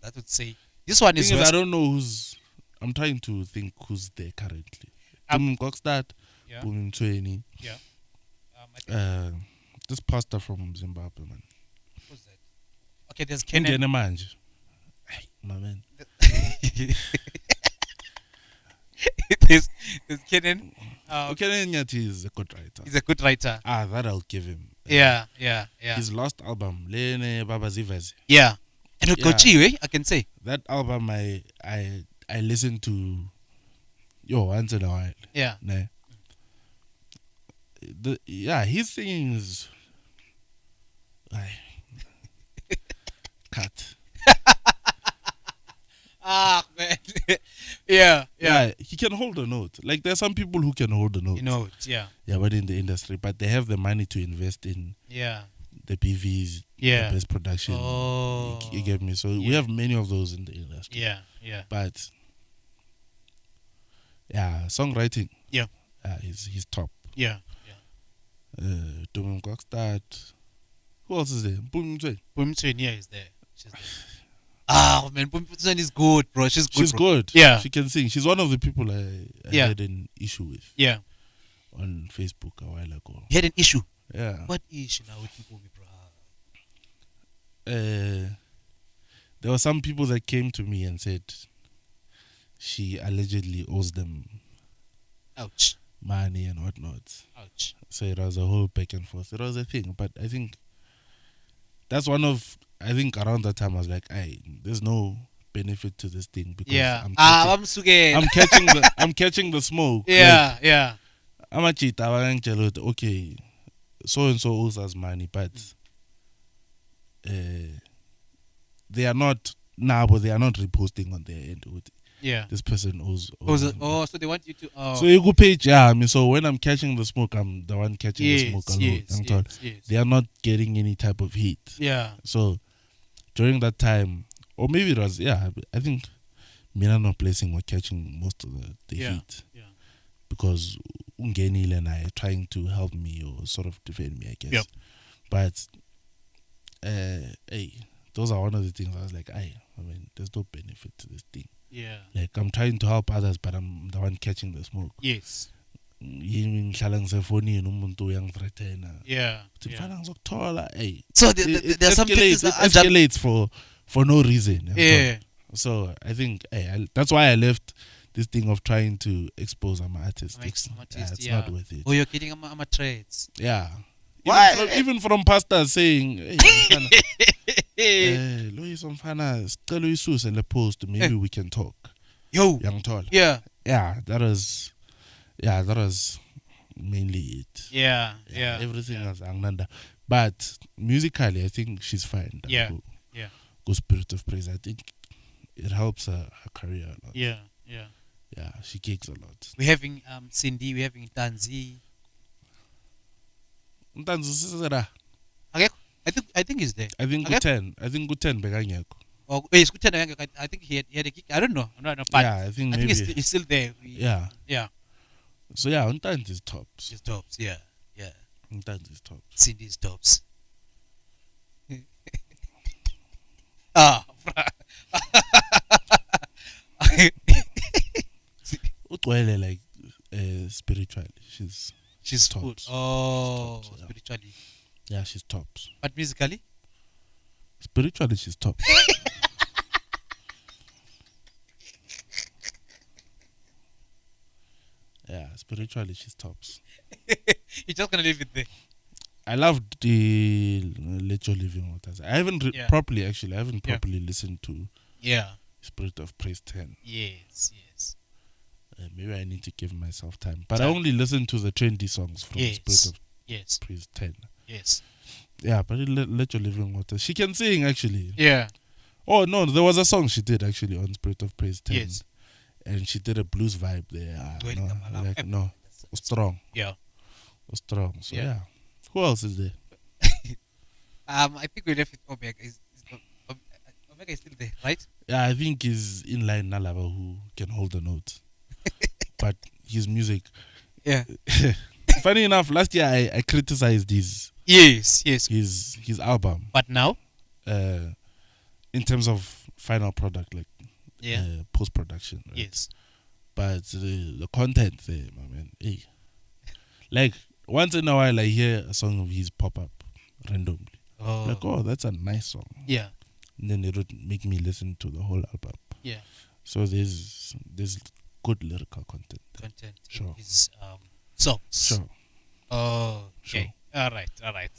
that would say this one is. I don't know who's. I'm trying to think who's there currently. Debunking Rockstar, Yeah. Booming 20. Yeah. I think This pastor from Zimbabwe, man. who's that? Okay, there's Kenan. Ungene manje. Hey, my man. there's Kenan. Okay, Nyati is a good writer. He's a good writer. That I'll give him. Yeah. His last album, Lene Baba Zivezi. Yeah. And Yeah. Gochi, I can say. That album I listen to once in a while. Yeah. Ne? His singing is cut. Man. Yeah. He can hold a note. Like there's some people who can hold a note. Yeah. Yeah, but in the industry, but they have the money to invest in Yeah. the PVs, Yeah. the best production. Oh. You get me? So we have many of those in the industry. Yeah. But songwriting. Yeah. He's top. Yeah. Debunking Rockstar. Who else is there? Boom. Bumtswenia is there. She's there. Man, Bumtswenia is good, bro. She's good. She's good. Yeah. She can sing. She's one of the people I had an issue with. Yeah. On Facebook a while ago. You had an issue. Yeah. What issue now with people, bro? There were some people that came to me and said she allegedly owes them Ouch. money and whatnot. Ouch. So it was a whole back and forth. It was a thing. But I think that's around that time I was like, there's no benefit to this thing because I'm catching the smoke. Yeah, yeah. I'm a cheat. Okay, so and so owes us money, but they are not reposting on their end. Yeah. This person owes so they want you to. So you go page, so when I'm catching the smoke, I'm the one catching the smoke alone. Yes. They are not getting any type of heat. Yeah. So during that time, or maybe it was, I think Milano Blessing were catching most of the heat. Yeah. Because Ungenil and I are trying to help me or sort of defend me, I guess. Yep. But those are one of the things I was like, there's no benefit to this thing. Yeah. Like I'm trying to help others, but I'm the one catching the smoke. Yes. Yeah. So there's some things that escalates for no reason. Yeah. So I think that's why I left this thing of trying to expose my artists. It's not worth it. Oh, you're getting my trades. Yeah. Why? Even from pastors saying, Loyiso mfana, sicela uyisuse le post, maybe we can talk. Yo. Yangithola. Yeah. Yeah, that was mainly it. Yeah. Everything else angnanda. But musically I think she's fine. Yeah. Go Spirit of Praise. I think it helps her career a lot. Yeah. Yeah, she gigs a lot. We're having Cindy, we're having Tanzi. I think he's there. I think okay. I think 10 bekangekho. Oh, he's good. I think he had a gig. I don't know. But I think he's still there. Yeah. So Untanzi is tops. He's tops. Yeah. Yeah. Ntanzi's tops. Cindy's tops. Ah. Utwele like spiritually. She's tops. good. Oh, She's tops, yeah. spiritually. Yeah, she's tops. But musically? Spiritually, she's tops. Yeah, spiritually, she's tops. You're just gonna leave it there. I loved the Let Your Living Waters. I haven't Yeah. properly, actually, I haven't Yeah. properly listened to Yeah. Spirit of Praise 10. Yes. Maybe I need to give myself time. But I Time. only listen to the trendy songs from Yes. Spirit of Yes. Praise 10. Yes. Yeah, but Let Your Living Waters. She can sing, actually. Yeah. Oh, no, there was a song she did, actually, on Spirit of Praise 10. Yes. And she did a blues vibe there. Dwayne No, Kamala. like, no, strong. Yeah. Strong. So, Yeah. yeah. Who else is there? I think we left with Omega. Omega is still there, right? Yeah, I think he's in line Nalaba who can hold the notes. But his music. Yeah. Funny enough, last year I criticized his album. But now? In terms of final product, like post production. Right? Yes. But the content there, my man. Hey. Like once in a while I hear a song of his pop up randomly. Oh. Like, oh, that's a nice song. Yeah. And then it would make me listen to the whole album. Yeah. So there's good lyrical content. Content. Sure. In his songs. Sure. Oh. Okay. Sure. All right.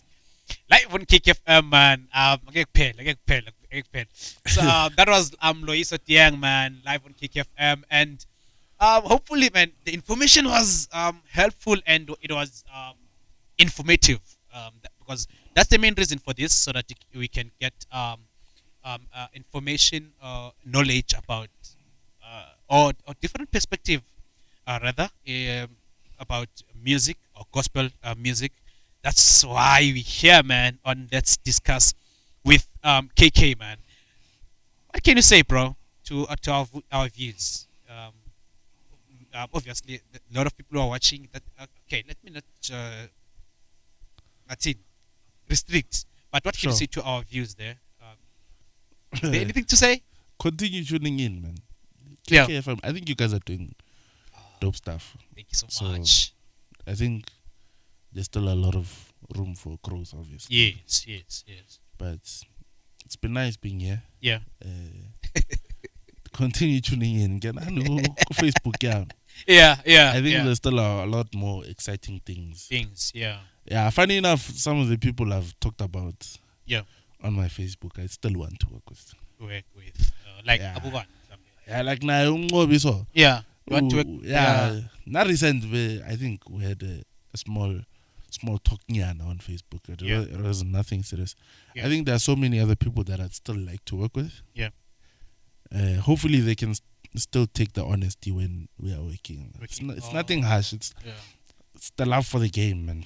Like when KKFM, man. Get paid. So that was Loyiso Tiang, man, live on KKFM, and hopefully, man, the information was helpful and it was informative, because that's the main reason for this, so that we can get information, knowledge about or different perspective, rather, about music or gospel music. That's why we here, man, on Let's Discuss with KK, man. What can you say, bro, to our views? Obviously, a lot of people are watching that. Okay, let me not restrict. But what can you say to our views there? Is there anything to say? Continue tuning in, man. Yeah. KFM, I think you guys are doing dope stuff. Thank you so much. I think there's still a lot of room for growth, obviously. Yes. But it's been nice being here. Yeah. Continue tuning in. Get on Facebook, yeah. Yeah. I think there's still a lot more exciting things. Yeah. Yeah, funny enough, some of the people I've talked about on my Facebook, I still want to work with. Like Yeah. Abuban. Yeah, like now, so. Yeah. You want to work? Yeah. Not recent, but I think we had a small talk on Facebook. It was nothing serious. Yeah. I think there are so many other people that I'd still like to work with. Yeah. Hopefully they can still take the honesty when we are working. It's nothing harsh. It's the love for the game and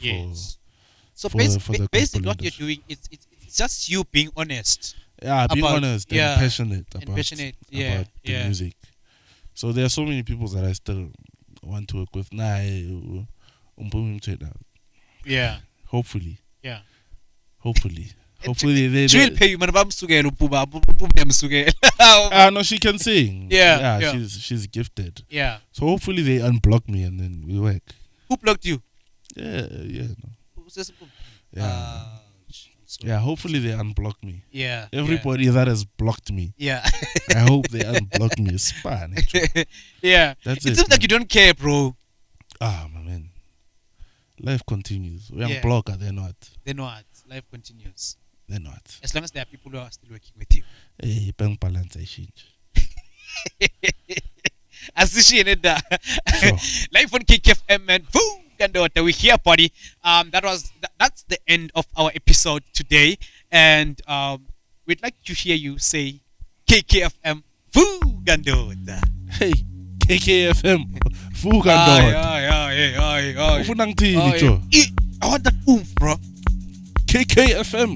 So for basically, the gospel what you're industry. doing, it's just you being honest. Yeah, being about- honest and passionate about the music. So there are so many people that I still want to work with. Yeah. Hopefully. Yeah. Hopefully they She will pay you, man. Bamsugelo. no, she can sing. Yeah. She's gifted. Yeah. So hopefully they unblock me and then we work. Who blocked you? Yeah, hopefully they unblock me. Yeah. Everybody that has blocked me, Yeah. I hope they unblock me. Span. Yeah. That's it it, seems like you don't care, bro. My man. Life continues. We Yeah. unblock her, they're not. Then what? Life continues. They're not. As long as there are people who are still working with you. Hey, bank balance I change. Associated Sure. Live on KKFM, man. Boom! We here, party. That's the end of our episode today, and we'd like to hear you say KKFM. Foo Gandota. Hey, KKFM. Fuga Yeah. Ufuna ngithini jo? I want that oomph, bro. KKFM.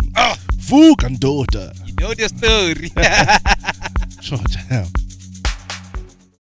Fuga ndoda. You know the story. Sure, damn.